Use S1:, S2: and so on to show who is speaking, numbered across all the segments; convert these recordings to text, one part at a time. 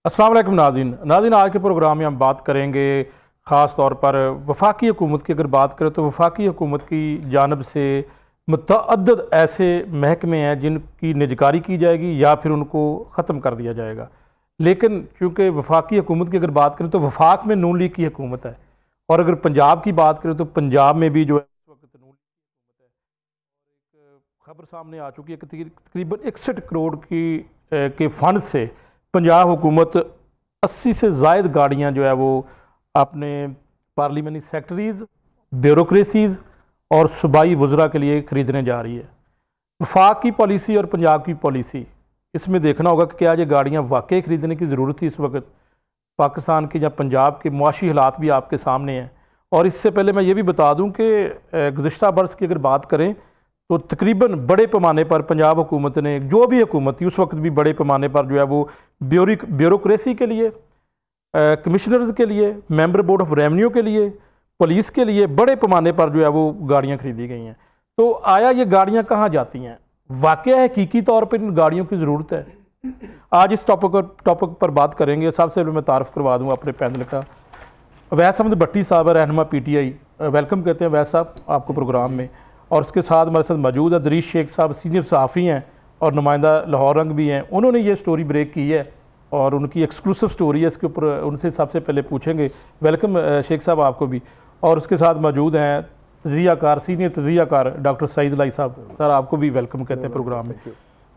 S1: अस्सलाम वालेकुम नाज़रीन, आज के प्रोग्राम में हम बात करेंगे ख़ास तौर पर वफाकी हुकूमत की। अगर बात करें तो वफाकी हुकूमत की जानब से मुतअद्दिद ऐसे महकमे हैं जिनकी निजकारी की जाएगी या फिर उनको ख़त्म कर दिया जाएगा। लेकिन चूँकि वफाकी हुकूमत की अगर बात करें तो वफाक में नून लीग की हुकूमत है, और अगर पंजाब की बात करें तो पंजाब में भी जो है इस वक्त नून लीग की हुकूमत है। और एक खबर सामने आ चुकी है कि तकरीबन 61 करोड़ के फ़ंड से पंजाब हुकूमत 80 से ज़ायद गाड़ियाँ जो है वो अपने पार्लियामेंट्री सेक्रेटरीज़, ब्यूरोक्रेसीज़ और सूबाई वज़रा के लिए ख़रीदने जा रही है। वफाक की पॉलिसी और पंजाब की पॉलिसी, इसमें देखना होगा कि क्या ये गाड़ियाँ वाकई ख़रीदने की ज़रूरत थी इस वक्त पाकिस्तान के या पंजाब के मुआशी हालात भी आपके सामने हैं। और इससे पहले मैं ये भी बता दूँ कि गुज़िश्ता बरस की अगर बात करें तो तकरीबन बड़े पैमाने पर पंजाब हुकूमत ने, जो भी हुकूमत थी उस वक्त भी बड़े पैमाने पर जो है वो ब्यूरोक्रेसी के लिए, कमिश्नर्स के लिए, मेंबर बोर्ड ऑफ रेवेन्यू के लिए, पुलिस के लिए बड़े पैमाने पर जो है वो गाड़ियाँ खरीदी गई हैं। तो आया ये गाड़ियाँ कहाँ जाती हैं? वाकया हकीकी तौर पर इन गाड़ियों की ज़रूरत है? आज इस टॉपिक पर बात करेंगे। सबसे पहले मैं तारफ़ करवा दूँ अपने पैनल का। अवैस अहमद भट्टी साहब, रहनुमा PTI, वेलकम कहते हैं अवैस साहब आपको प्रोग्राम में। और उसके साथ हमारे साथ मौजूद है दरीश शेख साहब, सीनियर सहाफ़ी हैं और नुमाइंदा लाहौर रंग भी हैं। उन्होंने ये स्टोरी ब्रेक की है और उनकी एक्सक्लूसिव स्टोरी है, इसके ऊपर उनसे सबसे पहले पूछेंगे। वेलकम शेख साहब आपको भी। और उसके साथ मौजूद हैं तज़ियाकार, सीनियर तज़ियाकार डॉक्टर सईद लाई साहब। सर आपको भी वेलकम कहते हैं प्रोग्राम में।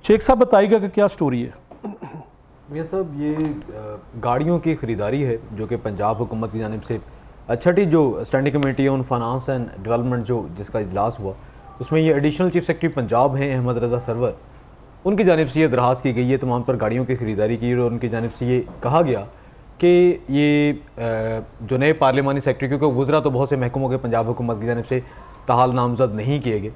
S1: शेख साहब बताइएगा कि क्या स्टोरी है?
S2: मियां साहब, ये गाड़ियों की ख़रीदारी है जो कि पंजाब हुकूमत की जानिब से छठी जो standing committee on finance and development जो जिसका इजलास हुआ, उसमें ये एडिशनल चीफ सेक्रेटरी पंजाब हैं अहमद रज़ा सरवर, उनकी जानिब से ये दरख्वास्त की गई है तमाम पर गाड़ियों की ख़रीदारी की। और उनकी जानिब से ये कहा गया कि ये जो नए पार्लिमानी सेक्रेटरी, क्योंकि वज़रा तो बहुत से महकमों के पंजाब हुकूमत की जानिब से ताहाल नामज़द नहीं किए गए,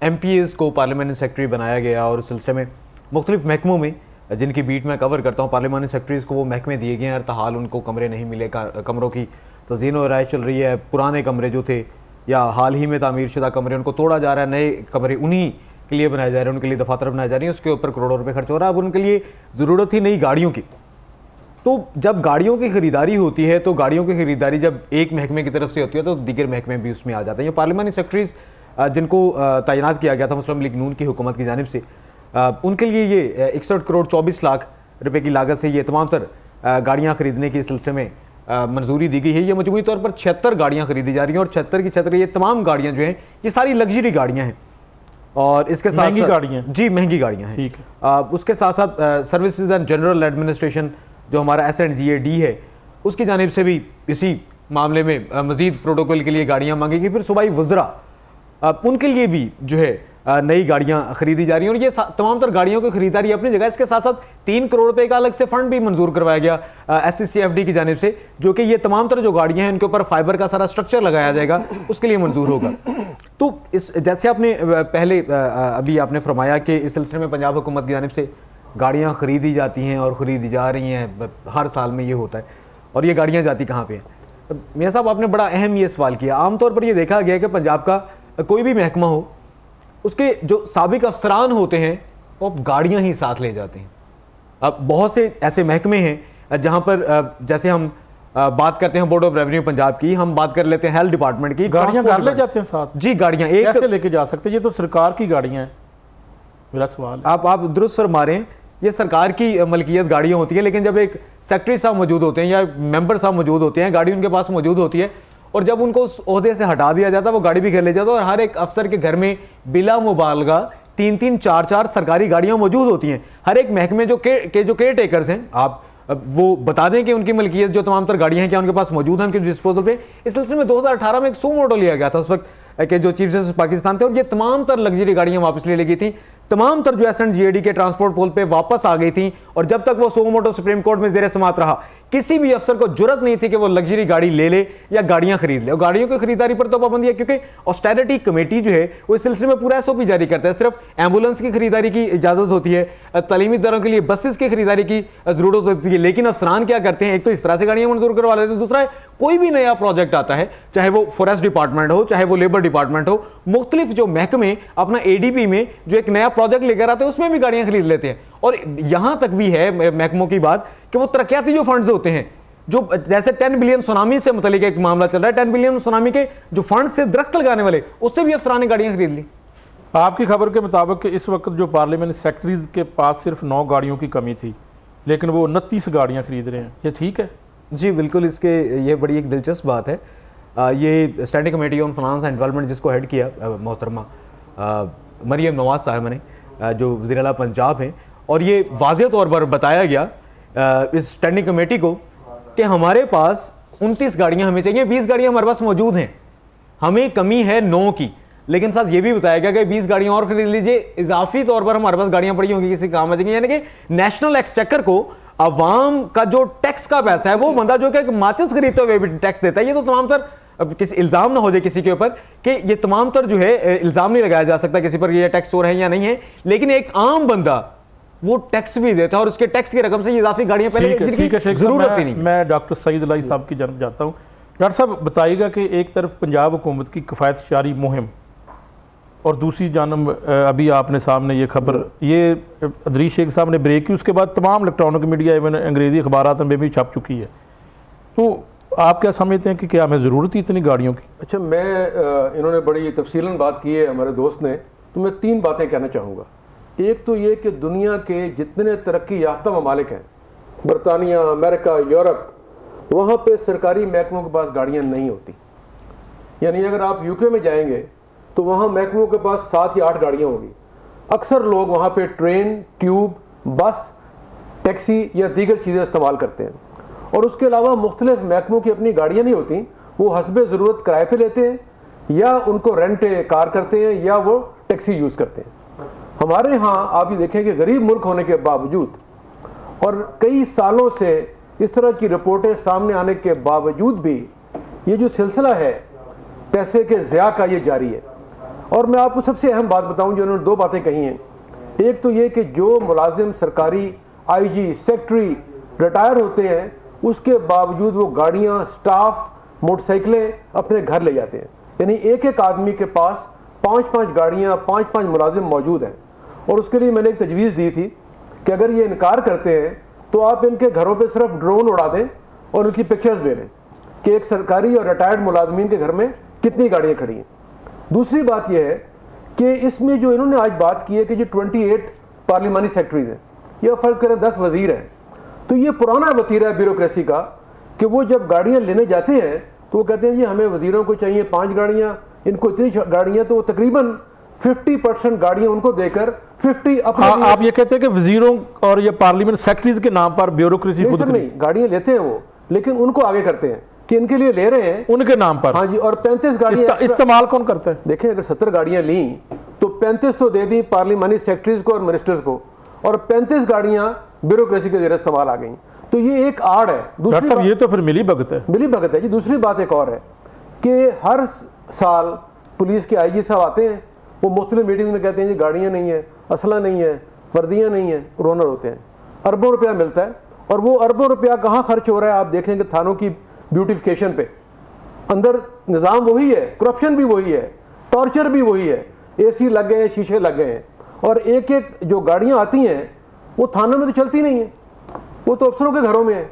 S2: MPs को पार्लियामेंट्री सेक्रेटरी बनाया गया। और इस सिलसिले में मुख्तलिफ महकमों में जिनकी बीट मैं कवर करता हूँ, पार्लियामेंट्री सेक्रेटरीज़ को वो महकमे दिए गए हैं और ताहाल उनको कमरे नहीं मिले। कमरों की तज़ीन और राय चल रही है। पुराने कमरे जो थे या हाल ही में तामीर शुदा कमरे, उनको तोड़ा जा रहा है, नए कमरे उन्हीं के लिए बनाए जा रहे हैं, उनके लिए दफातर बनाए जा रही हैं, उसके ऊपर करोड़ों रुपये खर्च हो रहा है। अब उनके लिए ज़रूरत ही नहीं गाड़ियों की। तो जब गाड़ियों की ख़रीदारी होती है तो गाड़ियों की ख़रीदारी जब एक महकमे की तरफ से होती है तो दीगर महकमे भी उसमें आ जाते हैं। पार्लियामेंट्री सेक्रेटरीज़ जिनको तैनात किया गया था मुस्लिम लीग नून की हुकूमत की जानिब से, उनके लिए ये 61 करोड़ 24 लाख रुपए की लागत से ये तमाम तर गाड़ियाँ ख़रीदने के सिलसिले में मंजूरी दी गई है। ये मजमूई तौर पर 76 गाड़ियाँ खरीदी जा रही हैं और 76 की 76 ये तमाम गाड़ियाँ जो हैं ये सारी लग्जरी गाड़ियाँ हैं। और इसके साथ
S1: महंगी गाड़ियाँ,
S2: जी महंगी गाड़ियाँ हैं। उसके साथ साथ सर्विसेज एंड जनरल एडमिनिस्ट्रेशन जो हमारा SNGAD है, उसकी जानिब से भी इसी मामले में मज़ीद प्रोटोकॉल के लिए गाड़ियाँ मांगेगी। फिर सूबाई वज़रा, उनके लिए भी जो है नई गाड़ियां खरीदी जा रही हैं। और ये तमाम तर गाड़ियों की खरीदारी अपनी जगह। इसके साथ साथ 3 करोड़ रुपए का अलग से फंड भी मंजूर करवाया गया SCCFD की जानिब से, जो कि ये तमाम तर जो गाड़ियां हैं उनके ऊपर फाइबर का सारा स्ट्रक्चर लगाया जाएगा, उसके लिए मंजूर होगा। तो इस जैसे आपने पहले अभी आपने फरमाया कि इस सिलसिले में पंजाब हुकूमत की जानिब से गाड़ियाँ खरीदी जाती हैं और ख़रीदी जा रही हैं, हर साल में ये होता है। और ये गाड़ियाँ जाती कहाँ पर हैं? मियाँ साहब, आपने बड़ा अहम ये सवाल किया। आमतौर पर यह देखा गया कि पंजाब का कोई भी महकमा हो, उसके जो साबिक अफसरान होते हैं वो गाड़ियां ही साथ ले जाते हैं। अब बहुत से ऐसे महकमे हैं जहां पर जैसे हम बात करते हैं बोर्ड ऑफ रेवेन्यू पंजाब की, हम बात कर लेते हैं हेल्थ डिपार्टमेंट की,
S1: गाड़ियां घर ले जाते हैं साथ।
S2: जी, गाड़ियां एक
S1: कैसे लेके जा सकते हैं? ये तो सरकार की गाड़ियां हैं। मेरा सवाल,
S2: आप दुरुस्त फरमा रहे हैं, ये सरकार की मलकियत गाड़ियां होती है, लेकिन जब एक सेक्रेटरी साहब मौजूद होते हैं या मेंबर साहब मौजूद होते हैं, गाड़ी उनके पास मौजूद होती है, और जब उनको उस ओहदे से हटा दिया जाता है वो गाड़ी भी घर ले जाता है। और हर एक अफसर के घर में बिला मुबालगा 3-3, 4-4 सरकारी गाड़ियां मौजूद होती हैं। हर एक महकमे जो केयर टेकर्स हैं, आप वो बता दें कि उनकी मलकियत जो तमाम तर गाड़ियां हैं क्या उनके पास मौजूद हैं, उनके डिस्पोजल पे। इस सिलसिले में 2018 में एक सू मॉडल लिया गया था उस वक्त के जो चीफ जस्टिस पाकिस्तान थे, और ये तमाम तर लग्जरी गाड़ियां वापस ले ली गई थी। तमाम तर जो SNGAD के ट्रांसपोर्ट पोल पे वापस आ गई थी। और जब तक वो सो मोटो सुप्रीम कोर्ट में ज़ेर समात रहा, किसी भी अफसर को जुर्रत नहीं थी कि वो लग्जरी गाड़ी ले ले या गाड़ियां खरीद ले। और गाड़ियों की खरीदारी पर तो पाबंदी है, क्योंकि ऑस्टेरिटी कमेटी जो है वो इस सिलसिले में पूरा SOP जारी करता है। सिर्फ एम्बुलेंस की खरीदारी की इजाजत होती है, तलीमी इदारों के लिए बसेस की खरीदारी की जरूरत होती है। लेकिन अफसरान क्या करते हैं, एक तो इस तरह से गाड़ियां मंजूर करवा लेते हैं, दूसरा है कोई भी नया प्रोजेक्ट आता है, चाहे वो फॉरेस्ट डिपार्टमेंट हो, चाहे वो लेबर डिपार्टमेंट हो, मुख्तलिफ जो महकमे अपना ADP में जो एक नया प्रोजेक्ट लेकर आते हैं उसमें भी गाड़ियां खरीद लेते हैं। और यहां तक भी है महकमों की बात कि वो तरक्याती जो फंड्स होते हैं, जो जैसे 10 बिलियन सुनामी से मुतालिक एक मामला चल रहा है, 10 बिलियन सुनामी के जो फंड्स थे दरख्त लगाने वाले, उससे भी अफसरान ने गाड़ियां खरीद ली।
S1: आपकी खबर के मुताबिक इस वक्त जो पार्लियामेंट सेक्रेटरीज के पास सिर्फ 9 गाड़ियों की कमी थी, लेकिन वो 29 गाड़ियां खरीद रहे हैं, ये ठीक है? जी
S2: बिल्कुल, इसके ये बड़ी एक दिलचस्प बात है। ये standing committee on finance and development जिसको हेड किया मोहतरमा मरियम नवाज साहब ने, जो वज़ीर आला पंजाब हैं, और ये वाज़ेह तौर पर बताया गया इस स्टैंडिंग कमेटी को कि हमारे पास 29 गाड़ियां हमें चाहिए, 20 गाड़ियां हमारे पास मौजूद हैं, हमें कमी है 9 की। लेकिन साथ ये भी बताया गया कि 20 गाड़ियां और खरीद लीजिए, इजाफी तौर पर हमारे पास गाड़ियां पड़ी होंगी, किसी काम आ जाएंगी। यानी कि नेशनल एक्सचेकर को अवाम का जो टैक्स का पैसा है, वो बंदा जो कि माचिस खरीदते हुए भी टैक्स देता है, ये तो तमाम तर, अब किसी इल्ज़ाम ना हो जाए किसी के ऊपर कि ये तमाम तर जो है इल्ज़ाम नहीं लगाया जा सकता किसी पर ये टैक्स चोर है या नहीं है, लेकिन एक आम बंदा वो टैक्स भी देता है और उसके टैक्स की रकम से ये इजाफी गाड़ियां पहले जिनकी जरूरत ही नहीं।
S1: मैं डॉक्टर सईद अलाई साहब की जानब जाता हूँ। डॉक्टर साहब बताइएगा कि एक तरफ पंजाब हुकूमत की किफ़ायत जारी मुहिम और दूसरी जानब अभी आपने सामने ये खबर, ये अदरीश शेख साहब ने ब्रेक की, उसके बाद तमाम इलेक्ट्रॉनिक मीडिया एवं अंग्रेज़ी अखबारात में भी छप चुकी है, तो आप क्या समझते हैं कि क्या हमें ज़रूरत थी इतनी गाड़ियों की?
S3: अच्छा, मैं इन्होंने बड़ी तफसीलन बात की है हमारे दोस्त ने, तो मैं 3 बातें कहना चाहूँगा। एक तो ये कि दुनिया के जितने तरक्की याफ्ता ममालिक हैं, बरतानिया, अमेरिका, यूरोप, वहाँ पे सरकारी महकमों के पास गाड़ियाँ नहीं होती। यानी अगर आप यूके में जाएंगे तो वहाँ महकमों के पास 7 या 8 गाड़ियाँ होंगी। अक्सर लोग वहाँ पे ट्रेन, ट्यूब, बस, टैक्सी या दीगर चीज़ें इस्तेमाल करते हैं, और उसके अलावा मुख्तलिफ महकमों की अपनी गाड़ियाँ नहीं होती, वो हस्बे ज़रूरत किराए पे लेते हैं या उनको रेंट कार करते हैं या वो टैक्सी यूज़ करते हैं। हमारे यहाँ आप ये देखें कि गरीब मुल्क होने के बावजूद और कई सालों से इस तरह की रिपोर्टें सामने आने के बावजूद भी ये जो सिलसिला है पैसे के ज़िया का, ये जारी है। और मैं आपको सबसे अहम बात बताऊं, जो उन्होंने 2 बातें कही हैं। एक तो ये कि जो मुलाजिम सरकारी आईजी, सेक्रेटरी रिटायर होते हैं, उसके बावजूद वो गाड़ियां, स्टाफ, मोटरसाइकिलें अपने घर ले जाते हैं। यानी एक एक आदमी के पास 5-5 गाड़ियां, 5-5 मुलाजिम मौजूद हैं। और उसके लिए मैंने एक तजवीज़ दी थी कि अगर ये इनकार करते हैं तो आप इनके घरों पे सिर्फ ड्रोन उड़ा दें और उनकी पिक्चर्स ले लें कि एक सरकारी और रिटायर्ड मुलाजमीन के घर में कितनी गाड़ियाँ खड़ी हैं। दूसरी बात यह है कि इसमें जो इन्होंने आज बात की है कि जो 28 पार्लिमानी सेक्रेटरीज हैं, या फ़र्ज़ करें 10 वज़ीर हैं, तो ये पुराना वतीरा है ब्यूरोक्रेसी का कि वो जब गाड़ियाँ लेने जाते हैं तो वो कहते हैं जी हमें वज़ीरों को चाहिए 5 गाड़ियाँ, इनको इतनी गाड़ियाँ, तो वो तकरीबन 50% गाड़ियाँ उनको देकर 50 अपने
S1: आप ये कहते हैं कि वज़ीरों और ये पार्लियामेंट सेक्रेटरीज के नाम पर ब्यूरोक्रेसी खुद
S3: नहीं, गाड़ियाँ लेते हैं वो, लेकिन उनको आगे करते हैं कि इनके लिए ले रहे हैं
S1: उनके नाम पर।
S3: हाँ जी, और 35 गाड़ियाँ
S1: इस्तेमाल कौन करता है?
S3: देखें, अगर 70 गाड़ियाँ ली तो 35 तो दे दी पार्लिमानी सेक्रेटरीज को और मिनिस्टर्स को, और 35 गाड़ियाँ ब्यूरोक्रेसी के ज़रिए इस्तेमाल आ गई। तो ये एक आड़ है।
S1: डॉक्टर साहब, ये तो फिर मिली भगत है।
S3: मिली भगत है जी। दूसरी बात एक और है कि हर साल पुलिस के आईजी साहब आते हैं, वो मुख्तलिफ मीटिंग में कहते हैं जी गाड़ियाँ नहीं है, असला नहीं है, वर्दियाँ नहीं है, रोनर होते हैं। अरबों रुपया मिलता है, और वो अरबों रुपया कहाँ खर्च हो रहा है? आप देखेंगे थानों की ब्यूटिफिकेशन पे। अंदर निज़ाम वही है, करप्शन भी वही है, टॉर्चर भी वही है, AC लग गए हैं, शीशे लग गए हैं, और एक एक जो गाड़ियाँ आती हैं वो थानों में तो चलती नहीं है, वो तो अफसरों के घरों में है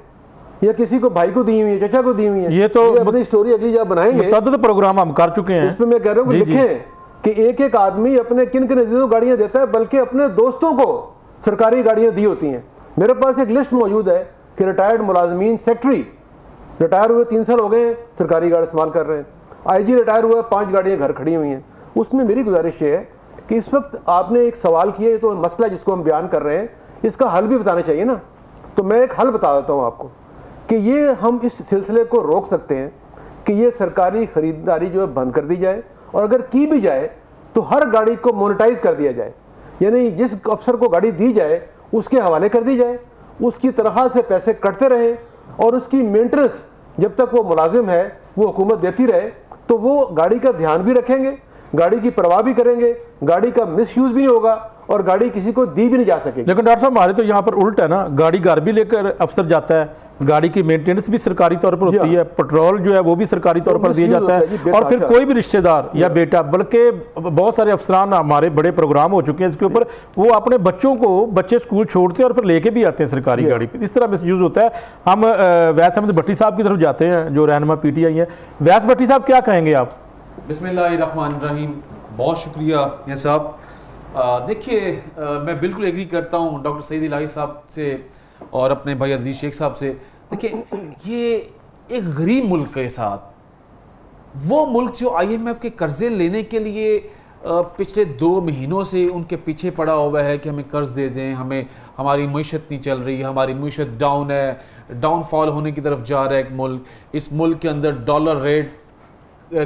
S3: या किसी को भाई को दी हुई है, चचा को दी हुई है।
S1: ये तो
S3: अपनी स्टोरी अगली जब बनाएंगे,
S1: मुतअद्दिद प्रोग्राम हम कर चुके हैं,
S3: उस पर मैं कह रहा हूँ लिखें कि एक एक आदमी अपने किन किन अजीजों को गाड़ियाँ देता है, बल्कि अपने दोस्तों को सरकारी गाड़ियाँ दी होती हैं। मेरे पास एक लिस्ट मौजूद है कि रिटायर्ड मुलाजमीन, सेक्रेटरी रिटायर हुए 3 साल हो गए हैं, सरकारी गाड़ी इस्तेमाल कर रहे हैं। IG रिटायर हुआ, 5 गाड़ियाँ घर खड़ी हुई हैं। उसमें मेरी गुजारिश ये है कि इस वक्त आपने एक सवाल किया है, तो मसला जिसको हम बयान कर रहे हैं इसका हल भी बताना चाहिए ना। तो मैं एक हल बता देता हूँ आपको कि ये हम इस सिलसिले को रोक सकते हैं कि ये सरकारी ख़रीदारी जो है बंद कर दी जाए, और अगर की भी जाए तो हर गाड़ी को मोनेटाइज कर दिया जाए। यानी जिस अफसर को गाड़ी दी जाए उसके हवाले कर दी जाए, उसकी तनख्वाह से पैसे कटते रहें, और उसकी मेंटेनेंस जब तक वो मुलाजिम है वो हुकूमत देती रहे, तो वो गाड़ी का ध्यान भी रखेंगे, गाड़ी की परवाह भी करेंगे, गाड़ी का मिसयूज भी नहीं होगा, और गाड़ी किसी को दी भी नहीं जा सकेगी।
S1: लेकिन डॉक्टर साहब, हमारे तो यहाँ पर उल्ट है ना, गाड़ी घर भी लेकर अफसर जाता है, गाड़ी की मेंटेनेंस भी सरकारी तौर पर होती है, पेट्रोल जो है वो भी सरकारी तौर पर दिया जाता है, और फिर कोई भी रिश्तेदार या बेटा, बल्कि बहुत सारे अफसरान, हमारे बड़े प्रोग्राम हो चुके हैं इसके ऊपर, वो अपने बच्चों को, बच्चे स्कूल छोड़ते हैं और फिर लेके भी आते हैं सरकारी गाड़ी पे। इस तरह मिसयूज होता है। हम वैस अहमद भट्टी साहब की तरफ जाते हैं जो रहनुमा PTI है। वैस भट्टी साहब क्या कहेंगे आप?
S4: बिस्मिल्लाहिर्रहमानिर्रहीम, बहुत शुक्रिया ये साहब। देखिए, मैं बिल्कुल एग्री करता हूँ डॉक्टर सईद इलाही साहब से और अपने भाई अजीज शेख साहब से। देखिए, ये एक गरीब मुल्क के साथ, वो मुल्क जो IMF के कर्जे लेने के लिए पिछले 2 महीनों से उनके पीछे पड़ा हुआ है कि हमें कर्ज दे दें, हमें, हमारी मीशत नहीं चल रही, हमारी मीशत डाउन है, डाउनफॉल होने की तरफ जा रहा है एक मुल्क। इस मुल्क के अंदर डॉलर रेट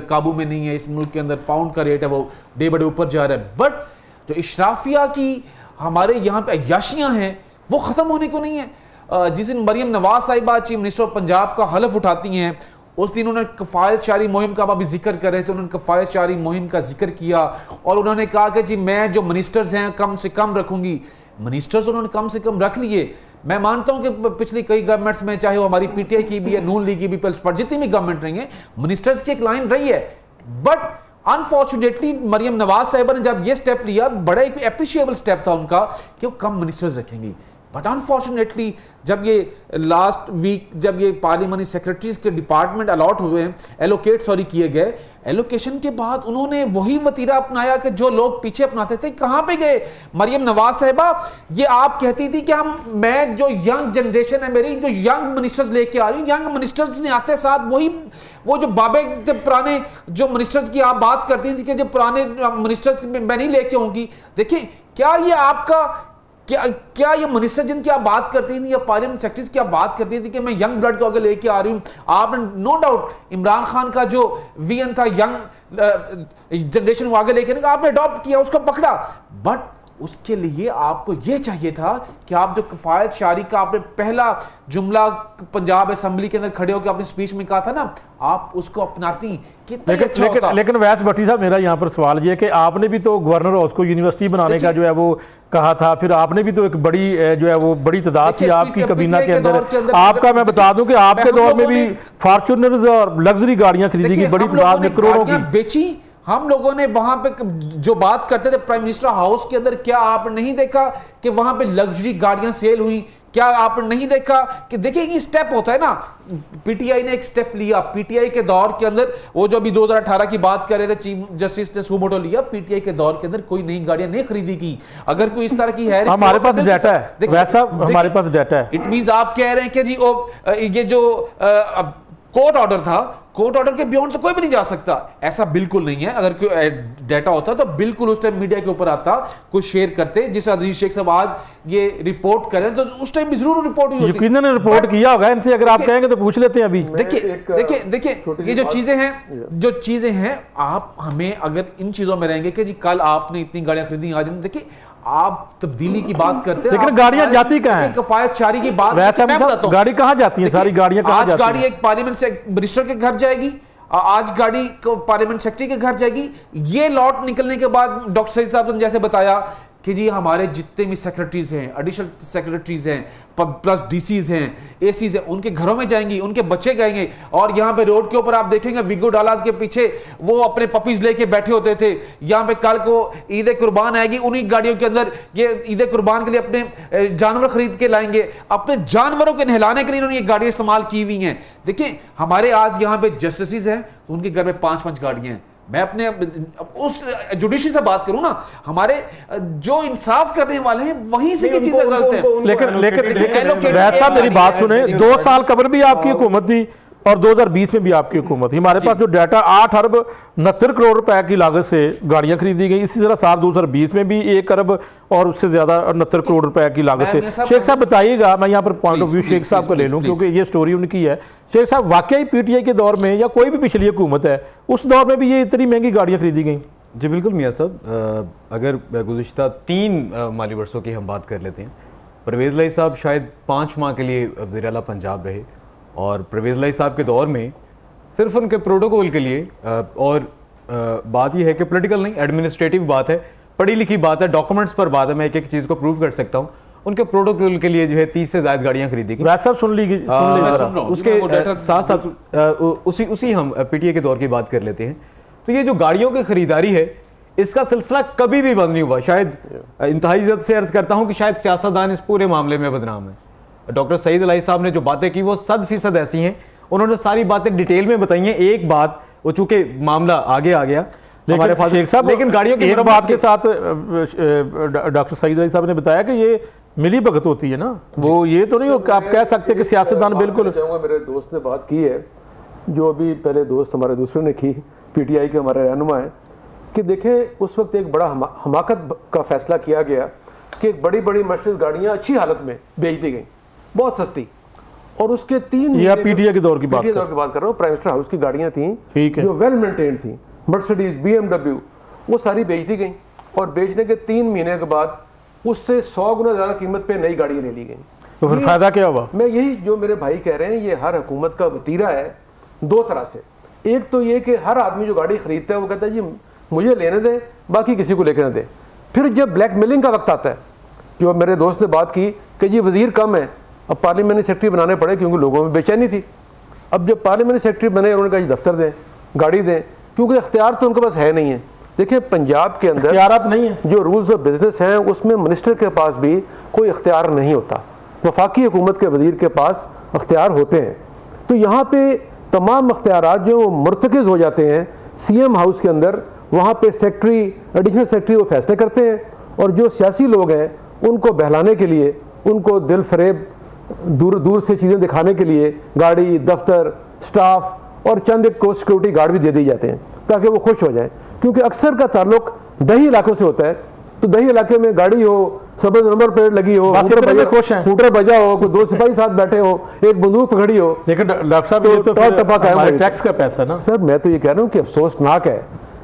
S4: काबू में नहीं है, इस मुल्क के अंदर पाउंड का रेट है वो डे बाय डे ऊपर जा रहा है। बट जो इशराफिया की हमारे यहाँ पे अय्याशियाँ हैं वो ख़त्म होने को नहीं है। जिस दिन मरियम नवाज साहिबा चीफ मिनिस्टर ऑफ पंजाब का हलफ उठाती हैं, उस दिन उन्होंने कफ़ायत शारी मुहिम का अभी जिक्र कर रहे थे, उन्होंने कफ़ायत शारी मुहिम का जिक्र किया और उन्होंने कहा कि जी मैं जो मिनिस्टर्स हैं कम से कम रखूंगी। मिनिस्टर्स उन्होंने कम से कम रख लिए। मैं मानता हूं कि पिछली कई गवर्नमेंट्स में, चाहे वो हमारी PTI की भी है, नून लीग की भी, पर जितनी भी गवर्नमेंट रही है, मिनिस्टर्स की एक लाइन रही है। बट अनफॉर्चुनेटली मरियम नवाज साहिबा ने जब ये स्टेप लिया, बड़ा एक अप्रिशिएबल स्टेप था उनका कि वो कम मिनिस्टर्स रखेंगी। बट अनफॉर्चुनेटली जब ये लास्ट वीक जब ये पार्लियामेंट्री सेक्रेटरीज के डिपार्टमेंट अलॉट हुए, एलोकेट किए गए, एलोकेशन के बाद उन्होंने वही वतीरा अपनाया कि जो लोग पीछे अपनाते थे। कहां पे गए मरियम नवाज साहिबा? ये आप कहती थी कि मैं जो यंग जनरेशन है मेरी, जो यंग मिनिस्टर्स लेके आ रही हूँ, यंग मिनिस्टर्स ने आते साथ वो जो बाबे के पुराने जो मिनिस्टर्स की आप बात करती थी कि जो पुराने मिनिस्टर्स मैं नहीं लेके आऊंगी। देखिए, क्या ये आपका क्या ये मिनिस्टर जिनकी आप बात करती थी या पार्लियामेंट सेक्रेटरीज की आप बात करती थी कि मैं यंग ब्लड को आगे लेके आ रही हूं, आपने नो डाउट इमरान खान का जो विजन था यंग जनरेशन को आगे लेके, आपने अडॉप्ट किया, उसको पकड़ा। बट उसके लिए आपको यह चाहिए था कि आप जो कफायत शारी का आपने पहला जुमला पंजाब असेंबली के अंदर खड़े होकर अपनी स्पीच में कहा था ना, आप उसको अपनाती।
S1: लेकिन वैस भट्टी साहब, मेरा यहाँ पर सवाल ये है कि आपने भी तो गवर्नर हाउस को यूनिवर्सिटी बनाने का जो है वो कहा था, फिर आपने भी तो एक बड़ी जो है वो बड़ी तादाद थी आपकी कबीना के अंदर। आपका मैं बता दूं कि आपके दौर में भी फॉर्च्यूनर्स और लग्जरी गाड़ियां खरीदी गई बड़ी तादाद में, करोड़ों की
S4: बेची। हम लोगों ने वहां पे जो बात करते थे प्राइम मिनिस्टर हाउस के अंदर, क्या आप नहीं देखा कि वहां पे लग्जरी गाड़ियां सेल हुई? क्या आप नहीं देखा कि देखिए ये स्टेप होता है ना, PTI ने एक स्टेप लिया। PTI के दौर के अंदर वो जो अभी 2018 की बात कर रहे थे, चीफ जस्टिस ने सुमोटो लिया, PTI के दौर के अंदर कोई नई गाड़ियां नहीं खरीदी की। अगर कोई इस तरह की है,
S1: हमारे पास डाटा है वैसा, हमारे पास डाटा है।
S4: इट मींस आप कह रहे हैं कि जी ये जो कोर्ट ऑर्डर था, कोर्ट ऑर्डर के बियॉन्ड तो कोई भी नहीं जा सकता, ऐसा बिल्कुल नहीं है। अगर कोई डाटा होता तो बिल्कुल उस टाइम मीडिया के ऊपर आता, कुछ शेयर करते। जिस अजीज शेख साहब आज ये रिपोर्ट करें तो उस टाइम भी जरूर रिपोर्ट हुई होती।
S1: यकीनन रिपोर्ट किया होगा इनसे, अगर आप कहेंगे तो पूछ लेते हैं अभी।
S4: देखिए ये जो चीजें हैं आप हमें अगर इन चीजों में रहेंगे कि जी कल आपने इतनी गाड़ियां खरीदी, आज देखिए आप तब्दीली की बात करते हैं,
S1: लेकिन गाड़ियां जाती कहां हैं?
S4: कफायत शारी की बात
S1: मैं बताता हूं, गाड़ी कहां जाती है? सारी गाड़ियां कहां जाती हैं?
S4: आज गाड़ी एक पार्लियामेंट से मिनिस्टर के घर जाएगी, आज गाड़ी पार्लियामेंट सेक्रेटरी के घर जाएगी। ये लॉट निकलने के बाद डॉक्टर सईद साहब ने जैसे बताया कि जी हमारे जितने भी सेक्रेटरीज हैं, एडिशनल सेक्रेटरीज हैं, प्लस DCs हैं, ACs हैं, उनके घरों में जाएंगी, उनके बच्चे गएंगे। और यहाँ पे रोड के ऊपर आप देखेंगे विगो डालास के पीछे वो अपने पपीज लेके बैठे होते थे। यहाँ पे कल को ईद कुर्बान आएगी, उन्हीं गाड़ियों के अंदर ये ईद कुर्बान के लिए अपने जानवर खरीद के लाएंगे, अपने जानवरों के नहलाने के लिए इन्होंने ये गाड़ियाँ इस्तेमाल की हुई हैं। देखिए हमारे आज यहाँ पे जस्टिस हैं, उनके घर में 5-5 गाड़ियाँ हैं। मैं अपने उस जुडिशरी से बात करूं ना, हमारे जो इंसाफ करने वाले हैं वहीं से की चीजें गलत हैं।
S1: लेकिन वैसा मेरी बात सुने, 2 साल कबल भी आपकी हुकूमत थी और 2020 में भी आपकी हुकूमत थी। हमारे पास जो डाटा 8 अरब 69 करोड़ रुपए की लागत से गाड़ियां खरीदी गई। इसी तरह साल 2020 में भी 1 अरब और उससे ज्यादा 69 करोड़ रुपए की लागत से। शेख साहब बताइएगा, मैं यहाँ पर पॉइंट ऑफ व्यू शेख साहब को ले लूँ क्योंकि ये स्टोरी उनकी है। शेख साहब, वाकई PTI के दौर में या कोई भी पिछली हुकूमत है उस दौर में भी ये इतनी महंगी गाड़ियां खरीदी गई?
S2: जी बिल्कुल मियाँ साहब, अगर गुज़िश्ता 3 माली वर्षों की हम बात कर लेते हैं, परवेज़ लाई साहब शायद 5 माह के लिए वज़ीर आला पंजाब रहे और परवेज़ लाई साहब के दौर में सिर्फ उनके प्रोटोकॉल के लिए और बात यह है कि पॉलिटिकल नहीं, एडमिनिस्ट्रेटिव बात है, पढ़ी लिखी बात है, डॉक्यूमेंट्स पर बात है, मैं एक एक चीज़ को प्रूव कर सकता हूँ। उनके प्रोटोकॉल के लिए जो है 30 से ज्यादा गाड़ियां खरीदी गई।
S1: वैसा सुन ली
S2: उसके साथ साथ उसी हम पीटीए के दौर की बात कर लेते हैं। तो ये जो गाड़ियों की खरीदारी है, इसका सिलसिला कभी भी बंद नहीं हुआ। शायद इंतहाई इज्जत से अर्ज करता हूं कि शायद सियासतदान इस पूरे मामले में बदनाम है। डॉक्टर सईद इलाही साहब ने जो बातें की वो 100% ऐसी हैं, उन्होंने सारी बातें डिटेल में बताई हैं। एक बात, वो चूंकि मामला आगे आ गया हमारे पास, लेकिन गाड़ियों की
S1: एक बात के साथ डॉक्टर सईद इलाही साहब ने बताया कि ये मिली भगत होती है ना, वो ये तो नहीं हो कि आप कह सकते कि सियासतदान बिल्कुल।
S3: चाहूँगा, मेरे दोस्त ने बात की है, जो अभी पहले दोस्त हमारे दूसरे ने की, पीटीआई के हमारे रहनुमा है, कि देखें उस वक्त एक बड़ा हमाकत का फैसला किया गया कि एक बड़ी बड़ी मर्सिडीज गाड़ियाँ अच्छी हालत में बेच दी गई, बहुत सस्ती, और उसके 3
S1: पीटीआई के दौर की बात
S3: कर रहा हूँ, प्राइम मिनिस्टर हाउस की गाड़ियाँ थी जो वेल मेंटेन्ड थी, मर्सिडीज, BMW, वो सारी बेच दी गई, और बेचने के 3 महीने के बाद उससे 100 गुना ज़्यादा कीमत पे नई गाड़ियाँ ले ली गई।
S1: तो फिर फायदा क्या हुआ?
S3: मैं यही जो मेरे भाई कह रहे हैं, ये हर हुकूमत का वतीरा है 2 तरह से। एक तो ये कि हर आदमी जो गाड़ी खरीदता है वो कहता है जी मुझे लेने दें, बाकी किसी को लेकर न दें। फिर जब ब्लैकमेलिंग का वक्त आता है, जो मेरे दोस्त ने बात की कि जी वजीर कम है, अब पार्लियामेंट्री सेक्रेटरी बनाने पड़े क्योंकि लोगों में बेचैनी थी। अब जब पार्लियामेंट्री सेक्रेटरी बने, उन्होंने कहा जी दफ्तर दें, गाड़ी दें, क्योंकि इख्तियार तो उनके पास है नहीं है। देखिए पंजाब के अंदर
S1: इख्तियारात नहीं है,
S3: जो रूल्स ऑफ बिजनेस हैं उसमें मिनिस्टर के पास भी कोई इख्तियार नहीं होता, वफाकी हुकूमत के वजीर के पास इख्तियार होते हैं। तो यहाँ पे तमाम इख्तियारात जो मुर्तकिज़ हो जाते हैं CM हाउस के अंदर, वहाँ पे सेक्रेटरी, एडिशनल सेक्रेटरी वो फैसले करते हैं, और जो सियासी लोग हैं उनको बहलाने के लिए, उनको दिल फरेब दूर दूर से चीज़ें दिखाने के लिए गाड़ी, दफ्तर, स्टाफ और चंद एक को सिक्योरिटी गार्ड भी दे दिए जाते हैं ताकि वो खुश हो जाए। क्योंकि अक्सर का ताल्लुक दही इलाकों से होता है, तो दही इलाके में गाड़ी हो, सबज नंबर प्लेट लगी हो, हूटर बजा हो, कोई 2 सिपाही साथ बैठे हो, एक बंदूक पकड़ी हो,
S1: लेकिन डॉक्टर साहब ये तो टैक्स का पैसा ना।
S3: सर मैं तो ये कह रहा हूँ कि अफसोसनाक है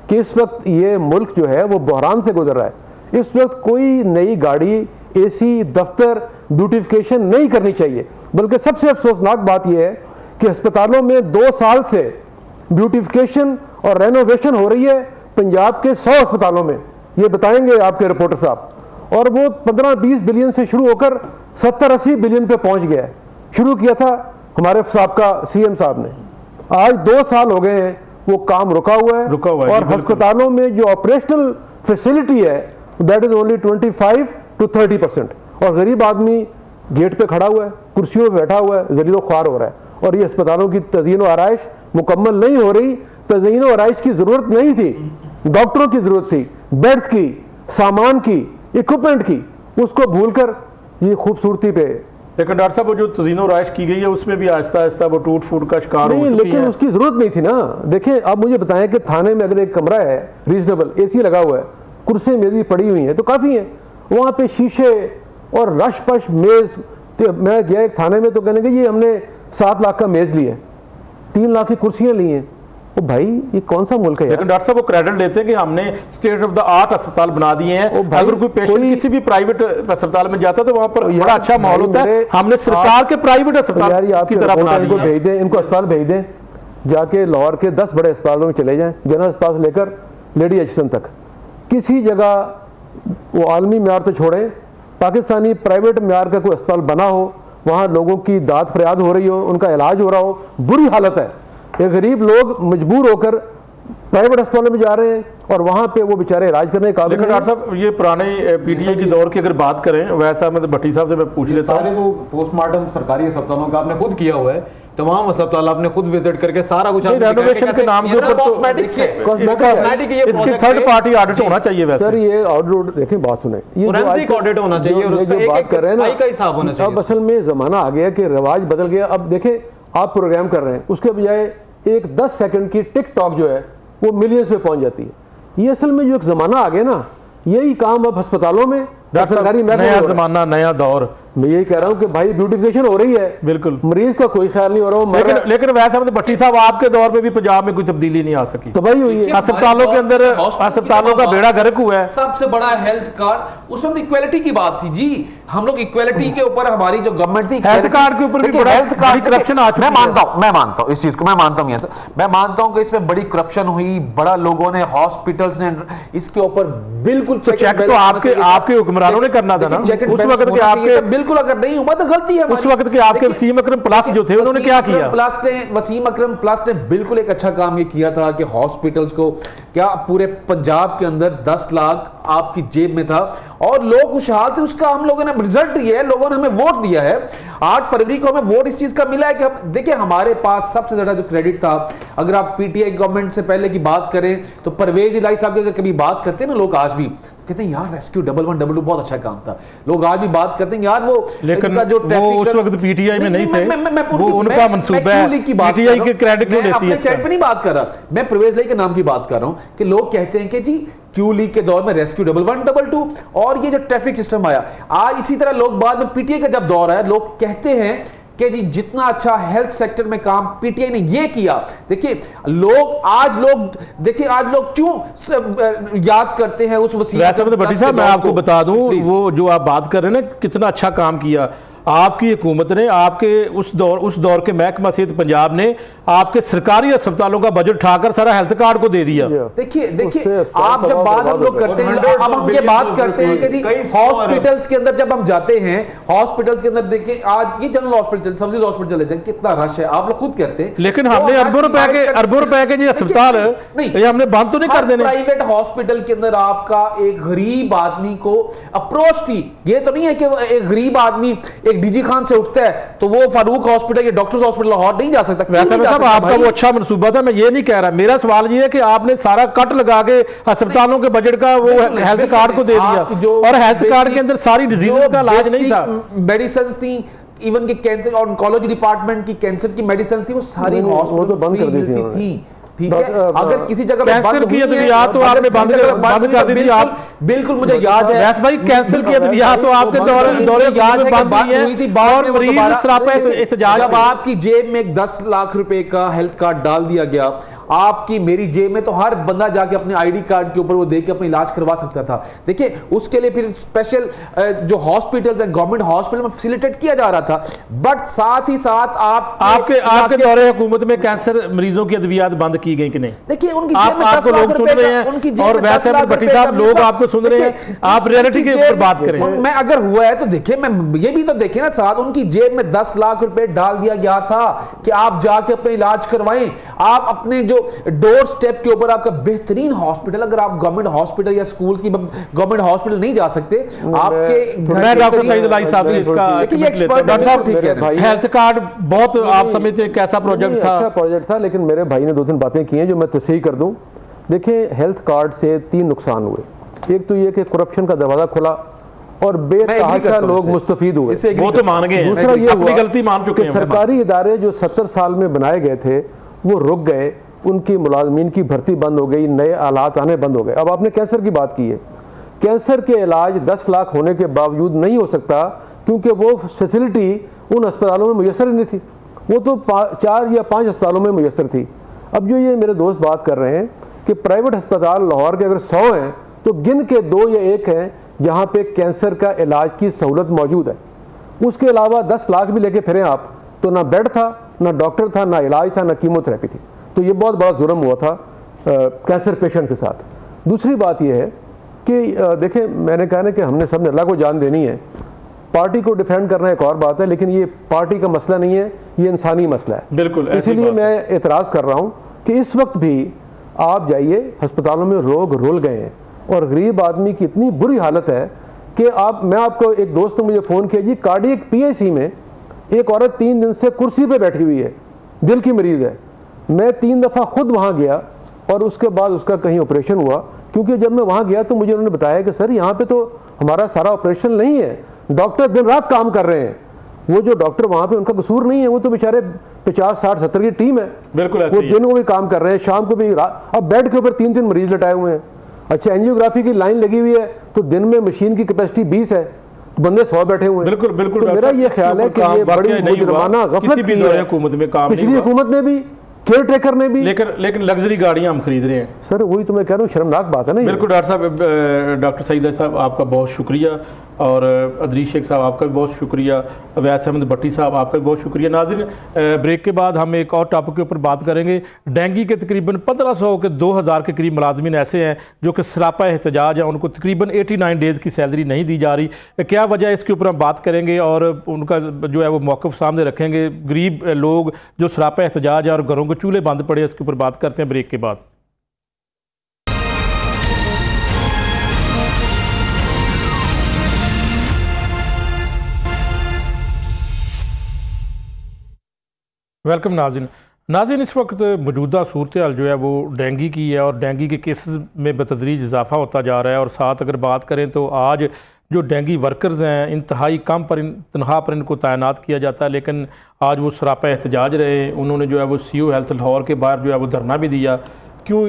S3: कि इस वक्त ये मुल्क जो है वो बहरान से गुजर रहा है। इस वक्त कोई नई गाड़ी, AC, दफ्तर, ब्यूटिफिकेशन नहीं करनी चाहिए। बल्कि सबसे अफसोसनाक बात यह है कि अस्पतालों में 2 साल से ब्यूटिफिकेशन और रेनोवेशन हो रही है पंजाब के 100 अस्पतालों में, ये बताएंगे आपके रिपोर्टर साहब, और वो 15-20 बिलियन से शुरू होकर 70-80 बिलियन पे पहुंच गया है। शुरू किया था हमारे साहबका CM साहब ने, आज 2 साल हो गए हैं वो काम रुका हुआ है, और अस्पतालों में जो ऑपरेशनल फैसिलिटी है दैट इज ओनली 25 to 30%, और गरीब आदमी गेट पे खड़ा हुआ है, कुर्सियों पे बैठा हुआ है, जलीलो ख्वार हो रहा है। और ये अस्पतालों की तज़यीन व आराइश मुकम्मल नहीं हो रही। तज़यीन व आराइश की ज़रूरत नहीं थी, डॉक्टरों की ज़रूरत थी, बेड्स की, सामान की, इक्विपमेंट की, उसको भूलकर ये खूबसूरती पे।
S1: लेकिन डॉक्टर साहब वो जो तज़यीन व आराइश की गई है उसमें भी आहिस्ता आहिस्ता वो टूट फूट का शिकार हो चुकी है।
S3: लेकिन उसकी ज़रूरत नहीं थी ना। देखें आप मुझे बताएं कि थाने में अगर एक कमरा है रीजनेबल, AC लगा हुआ है, कुर्सी मेज़ी पड़ी हुई है तो काफ़ी है, वहाँ पे शीशे और रश पश मेज़। मैं गया एक थाने में तो कहने के ये हमने 7 लाख का मेज़ लिया, 3 लाख की कुर्सियाँ ली हैं। ओ भाई ये कौन सा मुल्क है?
S1: लेकिन डॉक्टर साहब वो क्रेडिट लेते हैं कि हमने स्टेट ऑफ द आर्ट अस्पताल बना दिए हैं। अगर कोई पेशेंट किसी भी प्राइवेट अस्पताल में जाता है तो वहाँ पर बड़ा अच्छा माहौल होता है। हमने सरकार के प्राइवेट अस्पताल की तरह बना दिया।
S3: भेज दें, इनको अस्पताल भेज दें, जाके लाहौर के 10 बड़े अस्पतालों में चले जाएं, जनरल अस्पताल से लेकर लेडी एचसन तक, किसी जगह वो आलमी म्यार तो छोड़ें, पाकिस्तानी प्राइवेट म्यार का कोई अस्पताल बना हो, वहाँ लोगों की दाद फरियाद हो रही हो, उनका इलाज हो रहा हो, बुरी हालत है। ये गरीब लोग मजबूर होकर प्राइवेट अस्पतालों में जा रहे हैं और वहाँ पे वो बेचारे इलाज करने का।
S1: लेकिन डॉक्टर साहब ये पुराने PTI की दौर की अगर बात करें, वैसा मतलब भट्टी साहब से मैं पूछ लेता हूँ,
S2: सारे वो पोस्टमार्टम सरकारी अस्पतालों का आपने खुद किया हुआ है, तमाम अस्पताल आपने खुद विजिट करके सारा कुछ
S1: रेनोवेशन के नाम के ऊपर इसकी थर्ड पार्टी ऑडिट होना चाहिए। वैसे
S3: सर ये ऑडिट देखें, बात सुने, ये
S2: ऑडिट होना चाहिए और उसका
S3: जो बात कर रहे हैं ना
S2: का हिसाब होना चाहिए।
S3: अब असल में जमाना आ गया कि रिवाज बदल गया। अब देखें आप प्रोग्राम कर रहे हैं, उसके बजाय एक 10 सेकंड की टिकटॉक जो है वो मिलियंस पे पहुंच जाती है। ये असल में जो एक जमाना आ गया ना, यही काम अब अस्पतालों में,
S1: सरकारी नया जमाना, नया दौर,
S3: मैं यही कह रहा हूँ कि भाई ब्यूटिफिकेशन हो रही है,
S1: बिल्कुल
S3: मरीज का कोई ख्याल नहीं हो रहा,
S1: लेकिन वैसे तो भट्टी साहब आपके दौर में भी पंजाब में कोई तब्दीली नहीं आ सकी,
S3: तो भाई हुई है।
S1: अस्पतालों के अंदर अस्पतालों का बेड़ा गर्क हुआ है।
S4: सबसे बड़ा हेल्थ कार्ड, उसमें तो इक्वालिटी की बात थी जी, हम लोग इक्वालिटी के ऊपर हमारी जो गवर्नमेंट थी,
S1: हेल्थ कार्ड के ऊपर भी
S4: हेल्थ कार्ड
S1: करप्शन आ चुकी है।
S4: मैं मानता हूं इस चीज को, मैं मानता हूं मैं मानता हूं कि इसमें बड़ी करप्शन हुई, बड़ा लोगों ने, हॉस्पिटल्स ने इसके ऊपर बिल्कुल
S1: चेक तो आपके हुक्मरानों ने करना था ना उस वक्त के आपके,
S4: बिल्कुल अगर नहीं हुआ तो गलती है
S1: उस वक्त के आपके वसीम अकरम प्लस जो थे उन्होंने क्या किया,
S4: वसीम अकरम प्लस ने बिल्कुल एक अच्छा काम ये किया था कि हॉस्पिटल्स को, क्या पूरे पंजाब के अंदर 10 लाख आपकी जेब में था और लोग खुशहाल थे, उसका हम लोगों ने रिजल्ट दिया है, लोगों ने हमें वोट दिया है। 8 फरवरी को हमें वोट इस चीज का मिला है कि हम देखिए हमारे पास सबसे ज्यादा जो क्रेडिट था, अगर आप पीटीआई गवर्नमेंट से पहले की बात करें तो परवेज इलाही साहब की अगर कभी बात करते हैं ना लोग, आज भी कहते हैं यार रेस्क्यू 1112 बहुत अच्छा काम था, लोग आज भी बात करते हैं यार वो,
S1: लेकिन जो वो उस वक्त पीटीआई में नहीं थे, वो उनका मंसूबा है, पीटीआई के क्रेडिट क्यों लेती है,
S4: मैं क्रेडिट पे नहीं बात कर रहा, मैं परवेज इलाही के नाम की बात कर रहा हूं कि लोग कहते हैं कि जी क्यू लीग के दौर में रेस्क्यू 1112 और ये जो ट्रैफिक सिस्टम आया, आज इसी तरह लोग बाद में पीटीआई का जब दौर आया, लोग कहते हैं कि जी जितना अच्छा हेल्थ सेक्टर में काम पीटीआई ने ये किया, देखिए आज लोग क्यों याद करते हैं उस वसीम।
S1: वैसे तो भट्टी साहब मैं आपको बता दूं, वो जो आप बात कर रहे हैं ना कितना अच्छा काम किया आपकी हुकूमत ने, आपके उस दौर के महकमा सेहत पंजाब ने आपके सरकारी अस्पतालों का बजट उठाकर सारा हेल्थ कार्ड को दे दिया।
S4: देखिए आप जब बात हम लोग करते हैं, अब हम ये बात करते हैं कि जी हॉस्पिटल्स के अंदर जब हम जाते हैं, हॉस्पिटल्स के अंदर देखिए आज ये जनरल हॉस्पिटल, सब्जी हॉस्पिटल चले जाए कितना रश है, आप लोग खुद कहते हैं,
S1: लेकिन हमने अरबों रुपए के जी अस्पताल नहीं हमने बंद तो नहीं कर देने।
S4: प्राइवेट हॉस्पिटल के अंदर आपका एक गरीब आदमी को अप्रोच थी, ये तो नहीं है कि एक गरीब आदमी डीजी खान से उठता है तो वो फारूक हॉस्पिटल या डॉक्टर्स हॉस्पिटल लाहौर नहीं जा सकता।
S1: वैसे मतलब आपका वो अच्छा मनसूबा था, मैं ये नहीं कह रहा, मेरा सवाल ये है कि आपने सारा कट लगा के अस्पतालों के बजट का वो हेल्थ कार्ड को दे दिया और हेल्थ कार्ड के अंदर सारी डिजीज का इलाज नहीं था,
S4: मेडिसिन थी, इवन की कैंसर और ऑन्कोलॉजी डिपार्टमेंट की कैंसर की मेडिसिन थी, वो सारी हॉस्पिटल
S3: बंद कर दी थी।
S4: ठीक है, अगर किसी जगह
S1: कैंसर की अद्वियात तो आपने बंद कर दी थी, आप
S4: बिल्कुल मुझे याद है
S1: वैसे भाई कैंसर की अद्वियात तो आपके दौरे याद है बंद हुई थी, और मरीज सरापा एहतजाज
S4: जब आपकी जेब में 10 लाख रुपए का हेल्थ कार्ड डाल दिया गया, आपकी मेरी जेब में तो हर बंदा जाके अपने आईडी कार्ड के ऊपर वो देख के अपना इलाज करवा सकता था। देखिए उसके लिए फिर स्पेशल जो हॉस्पिटल्स हैं गवर्नमेंट हॉस्पिटल में फैसिलिटेट किया जा रहा था, बट साथ ही साथ
S1: आपके दौरे हुकूमत में कैंसर मरीजों की अद्वियात बंद की गई कि नहीं?
S4: देखिए उनकी
S1: जेब में 10 लाख रुपए का, और वैसे भट्टी साहब लोग आपको सुन रहे हैं, आप रियलिटी के ऊपर बात करें।
S4: मैं अगर हुआ है तो देखिए, मैं ये भी तो देखे ना साथ, उनकी जेब में 10 लाख रुपए डाल दिया गया था कि आप जाके अपना इलाज करवाएं, आप अपने जो डोर स्टेप के ऊपर आपका बेहतरीन हॉस्पिटल, अगर आप गवर्नमेंट हॉस्पिटल या स्कूल की गवर्नमेंट हॉस्पिटल नहीं जा सकते, आपके
S1: मैं डॉक्टर सईद इलाही साहब ने इसका हेल्थ कार्ड बहुत आप समझते हैं कैसा प्रोजेक्ट था?
S3: अच्छा प्रोजेक्ट था, लेकिन मेरे भाई ने 2-3 बातें की हैं जो मैं तस्हीह कर दूं। देखिए हेल्थ कार्ड से 3 नुकसान हुए, एक तो ये कि करप्शन का दरवाजा खुला और बेतहाशा लोग मुस्तफीद हुए,
S1: वो तो मान गए,
S3: दूसरा ये
S1: अपनी गलती मान चुके हैं,
S3: सरकारी इदारे जो 70 साल में बनाए गए थे वो रुक गए, उनकी मुलाजमीन की भर्ती बंद हो गई, नए आलात आने बंद हो गए। अब आपने कैंसर की बात की है, कैंसर के इलाज 10 लाख होने के बावजूद नहीं हो सकता क्योंकि वो फैसिलिटी उन अस्पतालों में मुयसर नहीं थी, वो तो 4 या 5 अस्पतालों में मुयसर थी। अब जो ये मेरे दोस्त बात कर रहे हैं कि प्राइवेट अस्पताल लाहौर के अगर 100 हैं तो गिन के 2 या 1 हैं जहाँ पे कैंसर का इलाज की सहूलत मौजूद है, उसके अलावा 10 लाख भी लेके फिरें आप तो ना बेड था, ना डॉक्टर था, ना इलाज था, ना कीमोथेरेपी थी। तो ये बहुत बड़ा जुर्म हुआ था कैंसर पेशेंट के साथ। दूसरी बात यह है कि देखें, मैंने कहा ना कि हमने सबने अल्लाह को जान देनी है, पार्टी को डिफेंड करना एक और बात है, लेकिन ये पार्टी का मसला नहीं है, ये इंसानी मसला है।
S1: बिल्कुल,
S3: इसीलिए मैं एतराज़ कर रहा हूँ कि इस वक्त भी आप जाइए अस्पतालों में लोग रुल गए हैं और गरीब आदमी की इतनी बुरी हालत है कि मैं आपको, एक दोस्त ने मुझे फ़ोन किया जी, कार्डियक PIC में एक औरत 3 दिन से कुर्सी पे बैठी हुई है, दिल की मरीज़ है। मैं 3 दफ़ा खुद वहाँ गया और उसके बाद उसका कहीं ऑपरेशन हुआ, क्योंकि जब मैं वहाँ गया तो मुझे उन्होंने बताया कि सर यहाँ पे तो हमारा सारा ऑपरेशन नहीं है, डॉक्टर दिन रात काम कर रहे हैं। वो जो डॉक्टर वहाँ पे, उनका कसूर नहीं है, वो तो बेचारे 50, 60, 70 की टीम है,
S1: बिल्कुल
S3: वो दिन को भी काम कर रहे हैं, शाम को भी, अब बेड के ऊपर 3-3 मरीज लटाए हुए हैं। अच्छा, एंजियोग्राफी की लाइन लगी हुई है तो दिन में मशीन की कैपेसिटी 20 है, बंदे 100 बैठे हुए हैं।
S1: बिल्कुल बिल्कुल।
S3: तो मेरा ये ख्याल है कि ये बड़ी मुजरमाना गफलत की है।
S1: हुकूमत में काम
S3: पिछली हुकूमत में भी, केयर टेकर ने भी,
S1: लेकिन लग्जरी गाड़ियां हम खरीद रहे हैं
S3: सर। वही तो मैं कह रहा हूँ, शर्मनाक बात है ना।
S1: बिल्कुल डॉक्टर साहब, डॉक्टर सईद साहब आपका बहुत शुक्रिया, और अदरीश शेख साहब आपका भी बहुत शुक्रिया, अवैस अहमद भट्टी साहब आपका भी बहुत शुक्रिया। नाज़रीन, ब्रेक के बाद हम एक और टॉपिक के ऊपर बात करेंगे। डेंगी के तकरीबन 1500 के 2000 के करीब मुलाजमीन ऐसे हैं जो कि सरापा एहतजाज है, उनको तकरीबन 89 डेज़ की सैलरी नहीं दी जा रही। क्या वजह है, इसके ऊपर हम बात करेंगे और उनका जो है वो मौक़िफ़ सामने रखेंगे। गरीब लोग जो सरापा एहतजाज है और घरों के चूल्हे बंद पड़े, इसके ऊपर बात करते हैं ब्रेक के बाद। वेलकम नाज़रीन, इस वक्त मौजूदा सूरत हाल जो है वो डेंगी की है और डेंगी के केसेस में बतदरीज इजाफा होता जा रहा है। और साथ अगर बात करें तो आज जो डेंगी वर्कर्स हैं इंतहाई कम तनख्वाह पर इनको तैनात किया जाता है, लेकिन आज वो सरापा एहतजाज रहे। उन्होंने जो है वो CO हेल्थ लाहौर के बाहर जो है वो धरना भी दिया। क्यों?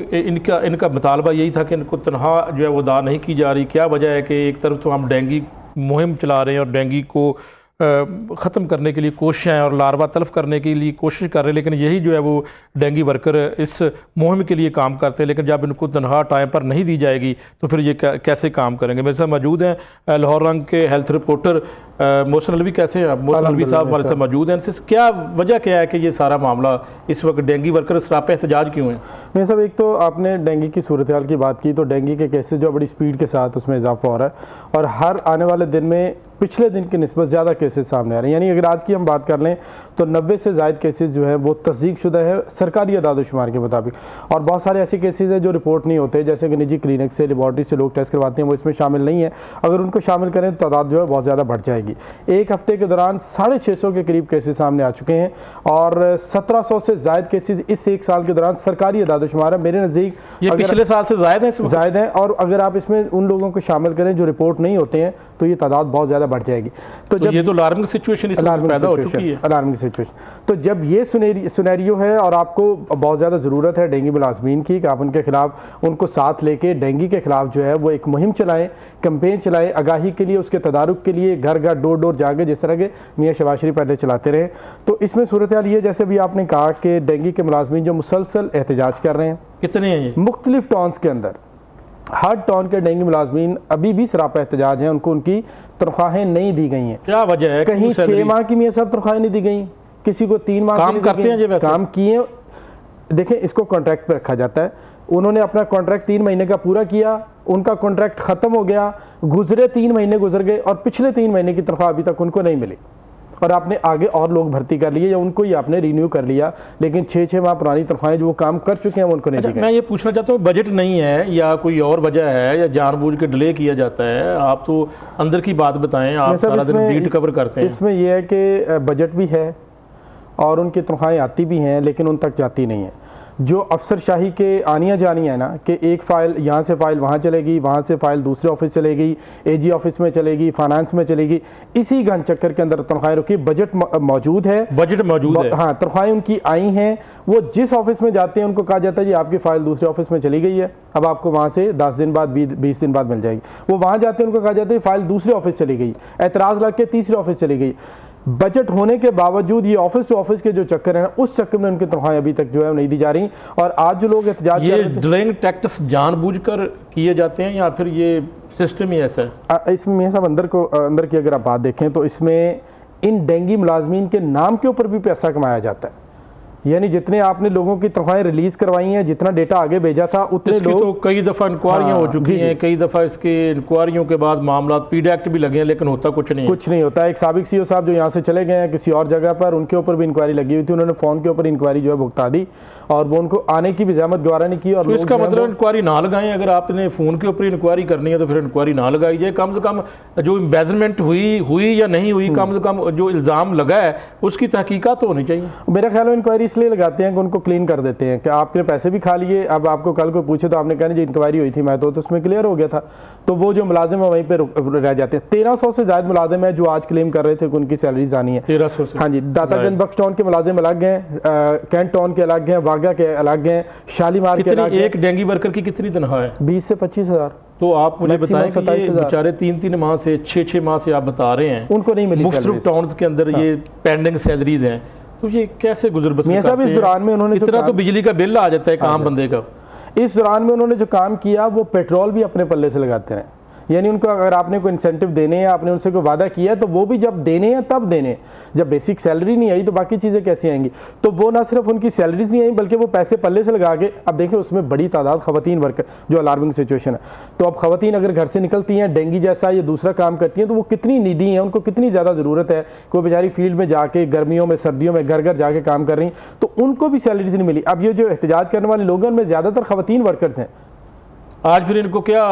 S1: इनका मुतालबा यही था कि इनको तनख्वाह जो है वो अदा नहीं की जा रही। क्या वजह है कि एक तरफ तो हम डेंगी मुहिम चला रहे हैं और डेंगी को ख़त्म करने के लिए कोशिश हैं और लार्वा तलफ करने के लिए कोशिश कर रहे हैं, लेकिन यही जो है वो डेंगी वर्कर इस मुहिम के लिए काम करते हैं, लेकिन जब इनको तनख्वाह टाइम पर नहीं दी जाएगी तो फिर ये कैसे काम करेंगे। मेरे साथ मौजूद हैं लाहौर रंग के हेल्थ रिपोर्टर मोहसिन अलवी। कैसे हैं आप? मोहसिन अलवी साहब हमारे साथ मौजूद हैं। क्या वजह क्या है कि ये सारा मामला इस वक्त डेंगी वर्कर सरापा एहतजाज क्यों है?
S5: मेरे साहब, एक तो आपने डेंगी की सूरत हाल की बात की, तो डेंगी के केसेस जो बड़ी स्पीड के साथ उसमें इजाफा हो रहा है और हर आने वाले दिन में पिछले दिन की निस्बत ज़्यादा केसेस सामने आ रहे हैं। यानी अगर आज की हम बात कर लें तो 90 से ज़ायद केसेस जो है वो तस्दीक शुदा है सरकारी अदाद-ओ-शुमार के मुताबिक, और बहुत सारे ऐसे केसेस हैं जो रिपोर्ट नहीं होते, जैसे कि निजी क्लिनिक से, लेबॉर्ट्री से लोग टेस्ट करवाते हैं, वो इसमें शामिल नहीं है। अगर उनको शामिल करें तो तादाद जो है बहुत ज़्यादा बढ़ जाएगी। एक हफ्ते के दौरान 650 के करीब केसेस सामने आ चुके हैं और 1700 से ज़ायद केसेस इस एक साल के दौरान सरकारी अदाद-ओ-शुमार है। मेरे नज़दीक
S1: ये पिछले साल से ज़ायद है, और अगर आप इसमें उन लोगों को शामिल करें जो रिपोर्ट नहीं होते हैं तो ये तादाद बहुत ज़्यादा बढ़ जाएगी। तो जब ये तो अलार्मिंग सिचुएशन पैदा हो चुकी है,
S5: अलार्मिंग सिचुएशन। तो जब ये सुनेरियो है और आपको बहुत ज़्यादा ज़रूरत है डेंगी मुलाजमीन की कि आप उनके खिलाफ, उनको साथ लेके डेंगी के खिलाफ जो है वो एक मुहिम चलाएं, कैंपेन चलाएं, आगाही के लिए, उसके तदारुक के लिए, घर घर डोर डोर जाके जिस तरह के मियाँ शहबाज शरीफ पहले चलाते रहे। तो इसमें सूरत हाल ये, जैसे भी आपने कहा कि डेंगी के मुलाजमीन जो मुसलसल एहतजाज कर रहे हैं,
S1: कितने हैं ये
S5: मुख्तलिफ टाउन्स के अंदर, हर टाउन के डेंगी मुलाजमीन अभी भी सरापा एहतजाज हैं, उनको उनकी तनख्वाहें नहीं दी गई हैं।
S1: क्या वजह है?
S5: कहीं 6 माह की मियाँ साहब तनख्वाहें नहीं दी गई, किसी को 3 माह
S1: काम करते हैं, वैसे
S5: काम किए। देखें, इसको कॉन्ट्रैक्ट पे रखा जाता है। उन्होंने अपना कॉन्ट्रैक्ट 3 महीने का पूरा किया, उनका कॉन्ट्रैक्ट ख़त्म हो गया, गुजरे 3 महीने गुजर गए और पिछले 3 महीने की तनख्वाह अभी तक उनको नहीं मिली, और आपने आगे और लोग भर्ती कर लिए या उनको ही आपने रिन्यू कर लिया, लेकिन 6-6 माह पुरानी तनख्वाहें जो वो काम कर चुके हैं वो उनको नहीं दी गई।
S1: मैं ये पूछना चाहता हूँ, बजट नहीं है या कोई और वजह है या जानबूझ के डिले किया जाता है? आप तो अंदर की बात बताएं, आप सारा दिन बीट कवर करते हैं।
S5: इसमें यह है कि बजट भी है और उनकी तनख्वाहें आती भी हैं, लेकिन उन तक जाती नहीं है। जो अफसरशाही के आनिया जानिया है ना, कि एक फ़ाइल यहाँ से फ़ाइल वहाँ चलेगी, वहाँ से फ़ाइल दूसरे ऑफिस चलेगी, AG ऑफिस में चलेगी, फाइनेंस में चलेगी, इसी घन चक्कर के अंदर तनख्वाहें रुकी। बजट मौजूद है, हाँ, तनख्वाहें उनकी आई हैं। वो जिस ऑफिस में जाते हैं उनको कहा जाता है जी आपकी फ़ाइल दूसरे ऑफिस में चली गई है, अब आपको वहाँ से 10 दिन बाद 20 दिन बाद मिल जाएगी। वो वहाँ जाते हैं, उनको कहा जाता है फ़ाइल दूसरे ऑफिस चली गई, एतराज़ लग के तीसरे ऑफिस चली गई। बजट होने के बावजूद ये ऑफिस टू ऑफिस के जो चक्कर है ना, उस चक्कर में उनकी तनख्वाहें अभी तक जो है नहीं दी जा रही। और आज जो लोग एहतजाज
S1: ये डिलेइंग टैक्टिक्स जानबूझकर किए जाते हैं या फिर ये सिस्टम ही ऐसा है?
S5: इसमें मेरे साहब अंदर की अगर आप बात देखें तो इसमें इन डेंगी मुलाजमीन के नाम के ऊपर भी पैसा कमाया जाता है। यानी जितने आपने लोगों की तनख्वाहें रिलीज करवाई हैं, जितना डेटा आगे भेजा था, उतने लोग
S1: तो कई दफ़ा इंक्वायरियाँ हो चुकी हैं, कई दफ़ा इसके इंक्वायरियों के बाद मामला पीडी एक्ट भी लगे हैं, लेकिन होता कुछ नहीं
S5: होता। एक साबिक CO साहब जो यहाँ से चले गए हैं किसी और जगह पर, उनके ऊपर भी इंक्वायरी लगी हुई थी, उन्होंने फ़ोन के ऊपर इंक्वायरी जो है भुगता दी और वो उनको आने की भी जहमत गवारा नहीं की। और
S1: इसका मतलब इंक्वायरी ना लगाएं। अगर आपने फ़ोन के ऊपर इंक्वायरी करनी है तो फिर इंक्वायरी ना लगाई जाए। कम से कम जो एम्बेजलमेंट हुई या नहीं हुई, कम से कम जो इल्ज़ाम लगा है उसकी तहकीकात तो होनी चाहिए।
S5: मेरा ख्याल है इंक्वायरी इसलिए लगाते हैं कि उनको क्लीन कर देते हैं कि आपने पैसे भी खा लिए, अब आपको कल को पूछे तो आपने कहना जी इंक्वायरी हुई थी, मैं तो उसमें क्लियर हो गया था। तो वो जो मुलाजिम है वहीं पे रह जाते हैं। 1300 से ज़्यादा मुलाजिम है जो आज क्लेम कर रहे थे कि उनकी सैलरी जानी है।
S1: 1300 से,
S5: हाँ जी। दातागंज बख्श टाउन के मुलाजिम अलग हैं, कैंट टाउन के अलग हैं, वाघा के अलग हैं, शालीमार के अलग हैं।
S1: एक डेंगी वर्कर की कितनी तनख्वाह है?
S5: 20 से 25 हज़ार।
S1: तो आप मुझे बताएं कि ये बेचारे 3-3 माह से 6-6 माह से आप बता रहे हैं
S5: उनको नहीं मिली,
S1: मुख्तलिफ टाउन्स के अंदर ये पेंडिंग सैलरीज हैं, तो ये कैसे गुजर बसर करते हैं?
S5: इस दौरान में उन्होंने
S1: इतना तो बिजली का बिल आ जाता है काम बंदे का।
S5: इस दौरान में उन्होंने जो काम किया वो पेट्रोल भी अपने पल्ले से लगाते रहे, यानी उनको अगर आपने कोई इंसेंटिव देने हैं, आपने उनसे कोई वादा किया है तो वो भी जब देने हैं तब देने हैं। जब बेसिक सैलरी नहीं आई तो बाकी चीज़ें कैसे आएंगी? तो वो ना सिर्फ उनकी सैलरीज नहीं आई बल्कि वो पैसे पल्ले से लगा के, अब देखिए उसमें बड़ी तादाद खवातीन वर्कर, जो अलार्मिंग सिचुएशन है। तो अब खवातीन अगर घर से निकलती हैं डेंगी जैसा या दूसरा काम करती हैं तो वो कितनी नीडी हैं, उनको कितनी ज़्यादा ज़रूरत है। कोई बेचारी फील्ड में जाके गर्मियों में सर्दियों में घर घर जाके काम कर रही, तो उनको भी सैलरीज नहीं मिली। अब ये जो एहतजाज करने वाले लोग हैं उनमें ज़्यादातर खवातीन वर्कर्स हैं।
S1: आज फिर इनको क्या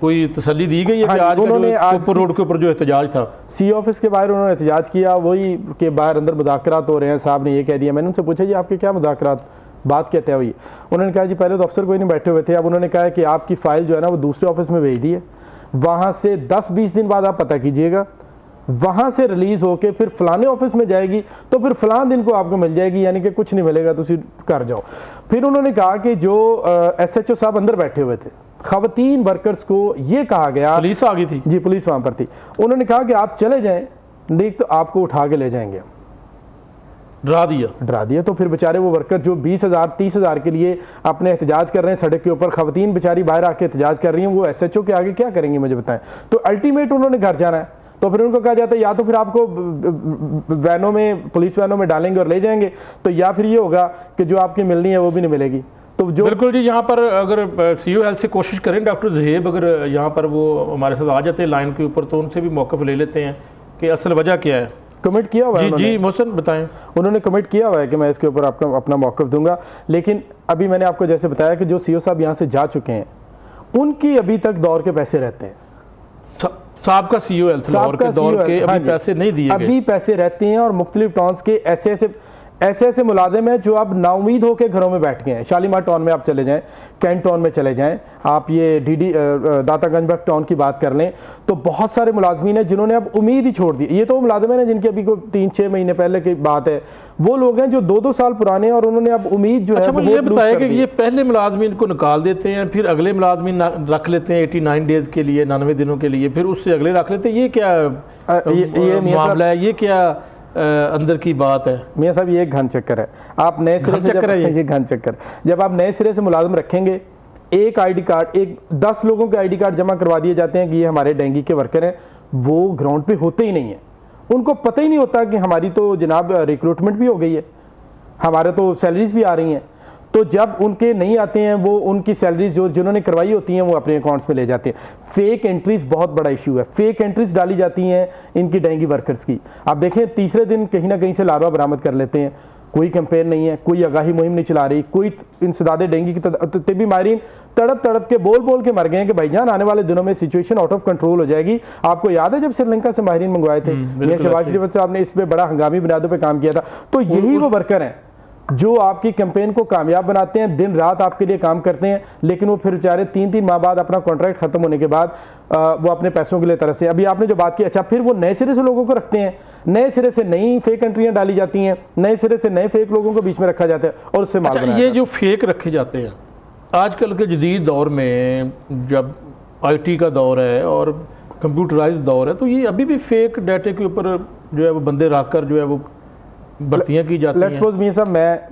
S1: कोई तसल्ली दी गई है कि आज उन्होंने ऊपर रोड के ऊपर जो एहतजाज था,
S5: सी ऑफिस के बाहर उन्होंने एहतजाज किया, वही के बाहर अंदर मुज़ाकरात हो रहे हैं, साहब ने ये कह दिया। मैंने उनसे पूछा जी आपके क्या मुज़ाकरात, बात क्या तय हुई? उन्होंने कहा जी पहले तो अफसर कोई नहीं बैठे हुए थे, अब उन्होंने कहा कि आपकी फ़ाइल जो है ना वो दूसरे ऑफिस में भेज दी है, वहाँ से 10-20 दिन बाद आप पता कीजिएगा, वहाँ से रिलीज़ होकर फिर फलाने ऑफिस में जाएगी तो फिर फलान दिन को आपको मिल जाएगी, यानी कि कुछ नहीं मिलेगा तो कर जाओ। फिर उन्होंने कहा कि जो SHO साहब अंदर बैठे हुए थे, खवातीन वर्कर्स को ये कहा गया,
S1: पुलिस आ गई थी
S5: जी, पुलिस वहाँ पर थी, उन्होंने कहा कि आप चले जाएं नहीं तो आपको उठा के ले जाएंगे। डरा दिया। तो फिर बेचारे वो वर्कर जो 20,000-30,000 के लिए अपने एहतजाज कर रहे हैं सड़क के ऊपर, खवातीन बेचारी बाहर आके एहतजाज कर रही हैं, वो SHO के आगे क्या करेंगे मुझे बताएं? तो अल्टीमेट उन्होंने घर जाना है, तो फिर उनको कहा जाता है या तो फिर आपको वैनों में, पुलिस वैनों में डालेंगे और ले जाएंगे, तो या फिर ये होगा कि जो आपकी मिलनी है वो भी नहीं मिलेगी। तो जो
S1: बिल्कुल जी, यहाँ पर अगर CO हेल्थ से कोशिश करें, डॉक्टर ज़हेब अगर यहाँ पर वो हमारे साथ आ जाते हैं लाइन के ऊपर, तो उनसे भी मौक़िफ़ ले लेते हैं कि असल वजह क्या है।
S5: कमिट किया हुआ है
S1: जी मोहसिन बताएं।
S5: उन्होंने कमिट किया हुआ है कि मैं इसके ऊपर आपका अपना मौक़िफ़ दूंगा, लेकिन अभी मैंने आपको जैसे बताया कि जो CO साहब यहाँ से जा चुके हैं उनकी अभी तक दौर के पैसे रहते हैं।
S1: साहब का CO हेल्थ लाहौर के दौर के अभी पैसे नहीं दिए गए,
S5: अभी पैसे रहते हैं। और मुख्तलिफ टाउन्स के ऐसे मुलाजिम हैं जो अब नाउमीद होकर घरों में बैठ गए हैं। शालीमार टाउन में आप चले जाएं, कैंट टाउन में चले जाएं, आप ये दातागंज बख्त टाउन की बात कर लें, तो बहुत सारे मुलाजमीन हैं जिन्होंने अब उम्मीद ही छोड़ दी। ये तो मुलाजिम हैं जिनकी अभी कोई 3-6 महीने पहले की बात है, वो लोग हैं जो 2-2 साल पुराने हैं और उन्होंने अब उम्मीद जो है।
S1: मुझे ये बताया कि ये पहले मुलाजमीन को निकाल देते हैं, फिर अगले मुलाजमीन रख लेते हैं 89 डेज़ के लिए, 99 दिनों के लिए, फिर उससे अगले रख लेते हैं। ये क्या मामला है, ये क्या अंदर की बात है?
S5: मियां साहब ये एक घन चक्कर है। आप नए सिरे से ये घन चक्कर, जब आप नए सिरे से मुलाजिम रखेंगे, एक ID कार्ड, एक 10 लोगों के ID कार्ड जमा करवा दिए जाते हैं कि ये हमारे डेंगी के वर्कर हैं, वो ग्राउंड पे होते ही नहीं है। उनको पता ही नहीं होता कि हमारी तो जनाब रिक्रूटमेंट भी हो गई है, हमारे तो सैलरीज भी आ रही हैं। तो जब उनके नहीं आते हैं, वो उनकी सैलरीज जो जिन्होंने करवाई होती हैं वो अपने अकाउंट्स में ले जाते हैं। फेक एंट्रीज बहुत बड़ा इशू है, फेक एंट्रीज डाली जाती हैं इनकी डेंगी वर्कर्स की। आप देखें तीसरे दिन कहीं ना कहीं से लार्वा बरामद कर लेते हैं, कोई कंपेयर नहीं है, कोई आगाही मुहिम नहीं चला रही, कोई इंसदादे डेंगी की तबी माहिरीन तड़प के बोल के मर गए हैं कि भाईजान आने वाले दिनों में सिचुएशन आउट ऑफ कंट्रोल हो जाएगी। आपको याद है जब श्रीलंका से माहिरीन मंगवाए थे, शहबाज शरीफ साहब ने इस पर बड़ा हंगामी बुनियादों पर काम किया था। तो यही वो वर्कर हैं जो आपकी कैंपेन को कामयाब बनाते हैं, दिन रात आपके लिए काम करते हैं, लेकिन वो फिर बेचारे 3-3 माह बाद अपना कॉन्ट्रैक्ट खत्म होने के बाद वो अपने पैसों के लिए तरसे। अभी आपने जो बात की, अच्छा फिर वो नए सिरे से लोगों को रखते हैं, नए सिरे से नई फेक एंट्रियां डाली जाती हैं, नए सिरे से नए फेक लोगों को बीच में रखा जाता है और उससे माल बनाया।
S1: ये जो फेक रखे जाते हैं आजकल के जदीद दौर में, जब IT का दौर है और कंप्यूटराइज दौर है, तो ये अभी भी फेक डाटे के ऊपर जो है वो बंदे रख कर जो है वो भर्तियाँ की जाती हैं।
S5: लेट्स सपोज मियां साहब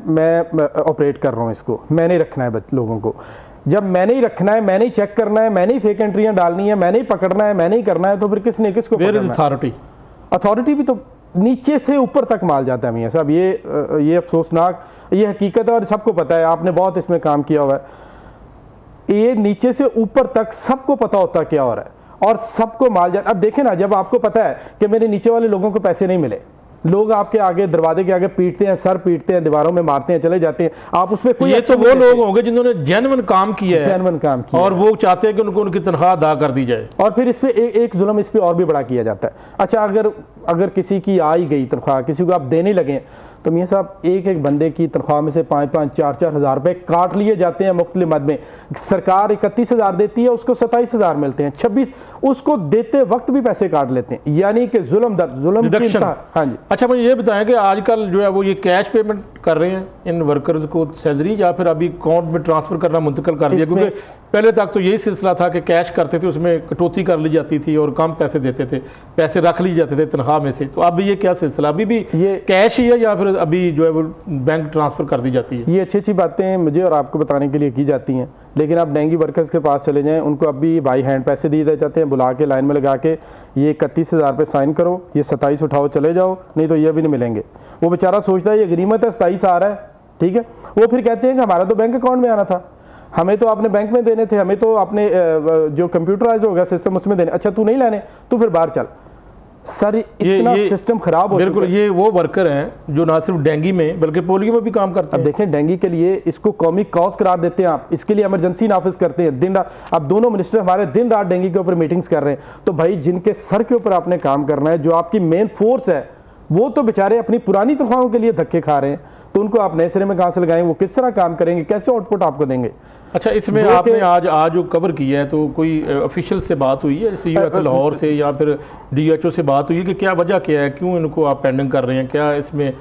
S5: मैं ऑपरेट कर रहा हूँ इसको, मैंने ही रखना है लोगों को। जब मैंने ही रखना है, मैंने ही चेक करना है, मैंने ही फेक एंट्रियां डालनी है, मैंने ही पकड़ना है, मैंने ही करना है, तो फिर किसने किसको पकड़ना? अथॉरिटी भी तो नीचे से ऊपर तक माल जाता है मियां साहब। ये अफसोसनाक, ये हकीकत है और सबको पता है, आपने बहुत इसमें काम किया हुआ है। ये नीचे से ऊपर तक सबको पता होता क्या हो रहा है और सबको माल जाता। अब देखें ना, जब आपको पता है कि मेरे नीचे वाले लोगों को पैसे नहीं मिले, लोग आपके आगे दरवाजे के आगे पीटते हैं, सर पीटते हैं, दीवारों में मारते हैं, चले जाते हैं, आप उसमें कोई।
S1: ये तो वो लोग होंगे जिन्होंने जेन्युइन काम किया है,
S5: जेन्युइन काम किया
S1: और वो चाहते हैं कि उनको उनकी तनख्वाह अदा कर दी जाए,
S5: और फिर इससे एक जुल्म इस पर और भी बड़ा किया जाता है। अच्छा, अगर किसी की आ ही गई तनख्वाह, किसी को आप देने लगे तो मियाँ साहब एक एक बंदे की तनख्वाह में से 5-5, 4-4 हज़ार रुपये काट लिए जाते हैं मुख्तलिफ मद में। सरकार 31,000 देती है, उसको 27,000 मिलते हैं, 26 उसको देते वक्त भी पैसे काट लेते हैं, यानी कि जुल्म की हाँ जी।
S1: अच्छा मुझे ये बताएं कि आजकल जो है वो ये कैश पेमेंट कर रहे हैं इन वर्कर्स को सैलरी, या फिर अभी अकाउंट में ट्रांसफ़र करना मुंतकिल कर दिया? क्योंकि पहले तक तो यही सिलसिला था कि कैश करते थे, उसमें कटौती कर ली जाती थी और कम पैसे देते थे, पैसे रख लिए जाते थे तनख्वाह में से। तो अब ये क्या सिलसिला, अभी भी ये कैश ही है या फिर अभी जो है वो बैंक ट्रांसफ़र कर दी जाती है?
S5: ये अच्छी बातें मुझे और आपको बताने के लिए की जाती हैं, लेकिन आप डेंगी वर्कर्स के पास चले जाएं, उनको अब भी बाई हैंड पैसे दिए जाते हैं, बुला के लाइन में लगा के ये 31,000 रुपये साइन करो, ये 27 उठाओ चले जाओ, नहीं तो ये भी नहीं मिलेंगे। वो बेचारा सोचता है ये गनीमत है 27 आ रहा है, ठीक है। वो फिर कहते हैं कि हमारा तो बैंक अकाउंट में आना था, हमें तो आपने बैंक में देने थे, हमें तो आपने जो कंप्यूटराइज हो गया सिस्टम उसमें देने। अच्छा तू नहीं लाने, तू फिर बाहर चल। सर इतना सिस्टम खराब हो
S1: बिल्कुल। ये वो वर्कर हैं जो ना सिर्फ डेंगी में बल्कि पोलियो में भी काम करते हैं।
S5: अब देखें डेंगी के लिए इसको कौमी कॉज करार देते हैं आप, इसके लिए इमरजेंसी नाफिज करते हैं दिन रात। अब दोनों मिनिस्टर हमारे दिन रात डेंगी के ऊपर मीटिंग्स कर रहे हैं। तो भाई जिनके सर के ऊपर आपने काम करना है, जो आपकी मेन फोर्स है, वो तो बेचारे अपनी पुरानी तनख्वाहों के लिए धक्के खा रहे हैं, तो उनको आप नए सिरे में कहाँ से लगाएं? वो किस तरह काम करेंगे, कैसे आउटपुट आपको देंगे?
S1: अच्छा इसमें आपने आज जो कवर किया है तो कोई ऑफिशियल से बात हुई है CUHL लाहौर से या फिर DHO से बात हुई है कि क्या वजह क्या है, क्यों इनको आप पेंडिंग कर रहे हैं? क्या इसमें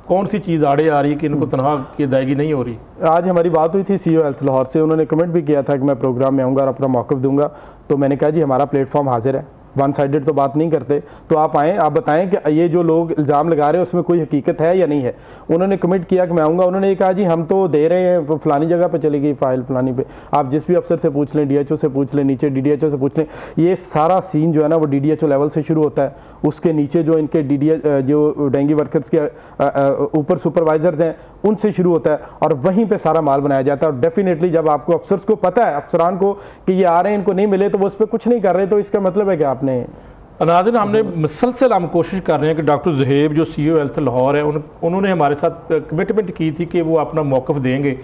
S1: कौन सी चीज़ आड़े आ रही है कि इनको तनख्वाह की अदायगी नहीं हो रही?
S5: आज हमारी बात हुई थी CUHL लाहौर से, उन्होंने कमेंट भी किया था कि मैं प्रोग्राम में आऊँगा और अपना मौक़िफ़ दूंगा। तो मैंने कहा जी हमारा प्लेटफॉर्म हाजिर है, वन साइडेड तो बात नहीं करते, तो आप आएँ, आप बताएं कि ये जो लोग इल्ज़ाम लगा रहे हैं उसमें कोई हकीकत है या नहीं है। उन्होंने कमिट किया कि मैं आऊँगा। उन्होंने ये कहा जी हम तो दे रहे हैं, फलानी जगह पे चली गई फाइल, फलानी पे। आप जिस भी अफसर से पूछ लें, DHO से पूछ लें, नीचे DDHO से पूछ लें, ये सारा सीन जो है ना वो DDHO लेवल से शुरू होता है। उसके नीचे जो इनके जो डेंगी वर्कर्स के ऊपर सुपरवाइजर्स हैं उनसे शुरू होता है और वहीं पे सारा माल बनाया जाता है। और डेफिनेटली जब आपको अफसर्स को पता है, अफसरान को, कि ये आ रहे हैं, इनको नहीं मिले, तो वो उस पर कुछ नहीं कर रहे, तो इसका मतलब है कि आपने
S1: नाज़रीन हमने मुसलसल हम कोशिश कर रहे हैं कि डॉक्टर ज़ुहैब जो CUHL लाहौर है उन्होंने हमारे साथ कमिटमेंट की थी कि वो अपना मौक़िफ़ देंगे,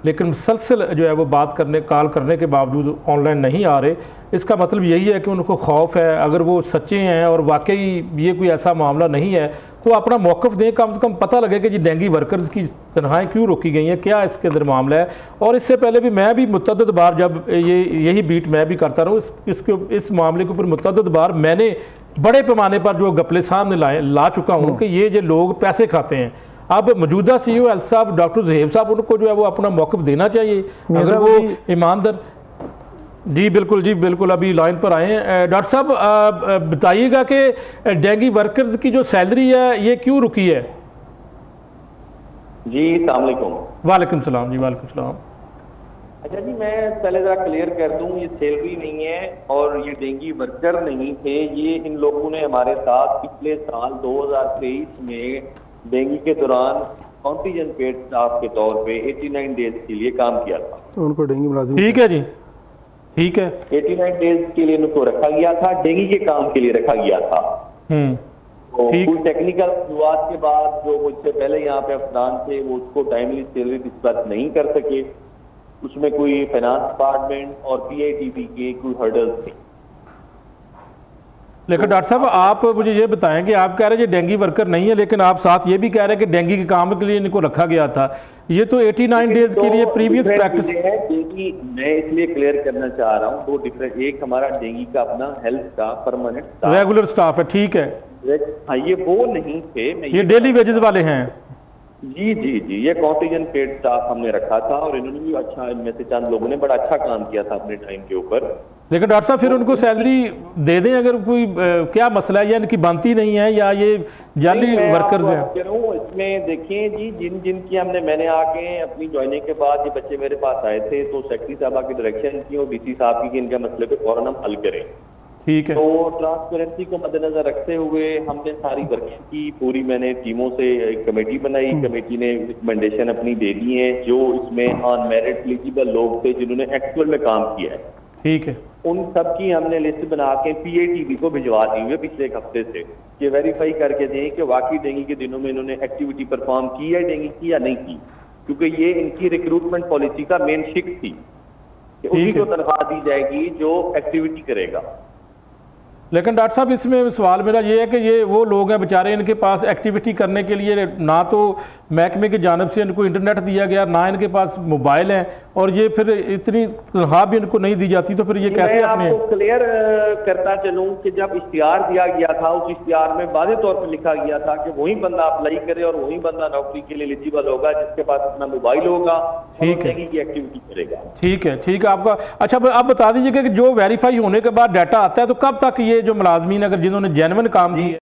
S1: लेकिन मुसलसल जो है वो कॉल करने के बावजूद ऑनलाइन नहीं आ रहे। इसका मतलब यही है कि उनको खौफ है, अगर वो सच्चे हैं और वाकई ये कोई ऐसा मामला नहीं है तो अपना मौक़िफ़ दें, कम से कम पता लगे कि जी डेंगी वर्कर्स की तनख्वाहें क्यों रोकी गई हैं, क्या इसके अंदर मामला है। और इससे पहले भी मैं भी मुतअद्दिद बार जब यही बीट मैं भी करता रहूँ, इस मामले के ऊपर मुतअद्दिद बार मैंने बड़े पैमाने पर जो गपले सामने ला चुका हूँ कि ये जो लोग पैसे खाते हैं। अब मौजूदा CUHL साहब डॉक्टर ज़ुहैब साहब उनको जो है वो अपना मौक़िफ़ देना चाहिए अगर वो ईमानदार। जी बिल्कुल अभी लाइन पर आए हैं। डॉक्टर साहब बताइएगा कि डेंगी वर्कर्स की जो सैलरी है ये क्यों रुकी है?
S6: जी अस्सलाम वालेकुम।
S1: वालेकुम सलाम जी, वालेकुम सलाम।
S6: अच्छा जी मैं पहले ज़रा क्लियर कर दूं, ये सैलरी नहीं है और ये डेंगी वर्कर नहीं थे। ये इन लोगों ने हमारे साथ पिछले साल 2023 में डेंगी के दौरान कॉन्टीजेंट पेड स्टाफ के तौर पे 89 डेज के लिए काम किया था।
S5: उनको डेंगी मुलाजिम,
S1: ठीक है जी, ठीक है,
S6: 89 डेज के लिए उनको रखा गया था, डेंगी के काम के लिए रखा गया था। तो कुछ टेक्निकल शुरुआत के बाद जो मुझसे पहले यहाँ पे अफसरान थे वो उसको टाइमली सैलरी डिस्पर्स नहीं कर सके। उसमें कोई फाइनेंस डिपार्टमेंट और PITB के कोई हर्डल्स थे।
S1: लेकिन डॉक्टर साहब आप मुझे ये बताएं कि आप कह रहे हैं डेंगी वर्कर नहीं है, लेकिन आप साथ ये भी कह रहे हैं कि डेंगी के काम के लिए इनको रखा गया था। ये तो 89 डेज के लिए प्रीवियस प्रैक्टिस
S6: है। मैं इसलिए क्लियर करना चाह रहा हूँ, दो डिफरेंट, एक हमारा डेंगी का अपना health staff permanent
S1: regular staff है, ठीक है।
S6: हाँ ये वो नहीं थे,
S1: ये डेली वेजेस वाले हैं।
S6: जी जी जी, ये कॉन्टीजेंट पेड स्टाफ हमने रखा था और इन्होंने भी अच्छा, इनमें से चंद लोगों ने बड़ा अच्छा काम किया था अपने टाइम के ऊपर।
S1: लेकिन डॉक्टर साहब फिर उनको सैलरी दे दें अगर कोई क्या मसला है, या इनकी बनती नहीं है या ये जाली वर्कर्स हैं?
S6: इसमें देखिए जी, जिन की मैंने आके अपनी ज्वाइनिंग के बाद ये बच्चे मेरे पास आए थे तो सेक्रेटरी साहबा की डायरेक्शन की और DC साहब की कि इनका मसले पे फौरन हम हल करें।
S1: ठीक है।
S6: तो ट्रांसपेरेंसी को मद्देनजर रखते हुए हमने सारी वर्किंग की पूरी, मैंने टीमों से एक कमेटी बनाई, कमेटी ने रिकमेंडेशन अपनी दे दी है। जो इसमें ऑन मेरिट एलिजिबल लोग थे जिन्होंने एक्चुअल में काम किया है, ठीक है, उन सब की हमने लिस्ट बना के PITB को भिजवा दी हुई पिछले एक हफ्ते से, कि वेरीफाई करके दें कि वाकई डेंगी के दिनों में इन्होंने एक्टिविटी परफॉर्म की है डेंगी की या नहीं की, क्योंकि ये इनकी रिक्रूटमेंट पॉलिसी का मेन शिक थी कि उसी को तनख्वाह दी जाएगी जो एक्टिविटी करेगा।
S1: लेकिन डॉक्टर साहब इसमें सवाल मेरा ये है कि ये वो लोग हैं बेचारे, इनके पास एक्टिविटी करने के लिए ना तो महकमे की जानब से इनको इंटरनेट दिया गया, ना इनके पास मोबाइल है, और ये फिर इतनी तनख्वाह भी इनको नहीं दी जाती, तो फिर ये कैसे अपने।
S6: आपको क्लियर करता चलूं कि जब इश्तिहार दिया गया था, उस इश्तिहार में वाज़ेह तौर पर लिखा गया था कि वही बंदा अप्लाई करे और वही बंदा नौकरी के लिए एलिजिबल होगा जिसके पास अपना मोबाइल होगा,
S1: ठीक है,
S6: की एक्टिविटी करेगा।
S1: ठीक है, ठीक है आपका। अच्छा आप बता दीजिएगा कि जो वेरीफाई होने के बाद डाटा आता है तो कब तक ये जो मुलाजमीन अगर जिन्होंने जेन्युइन काम किया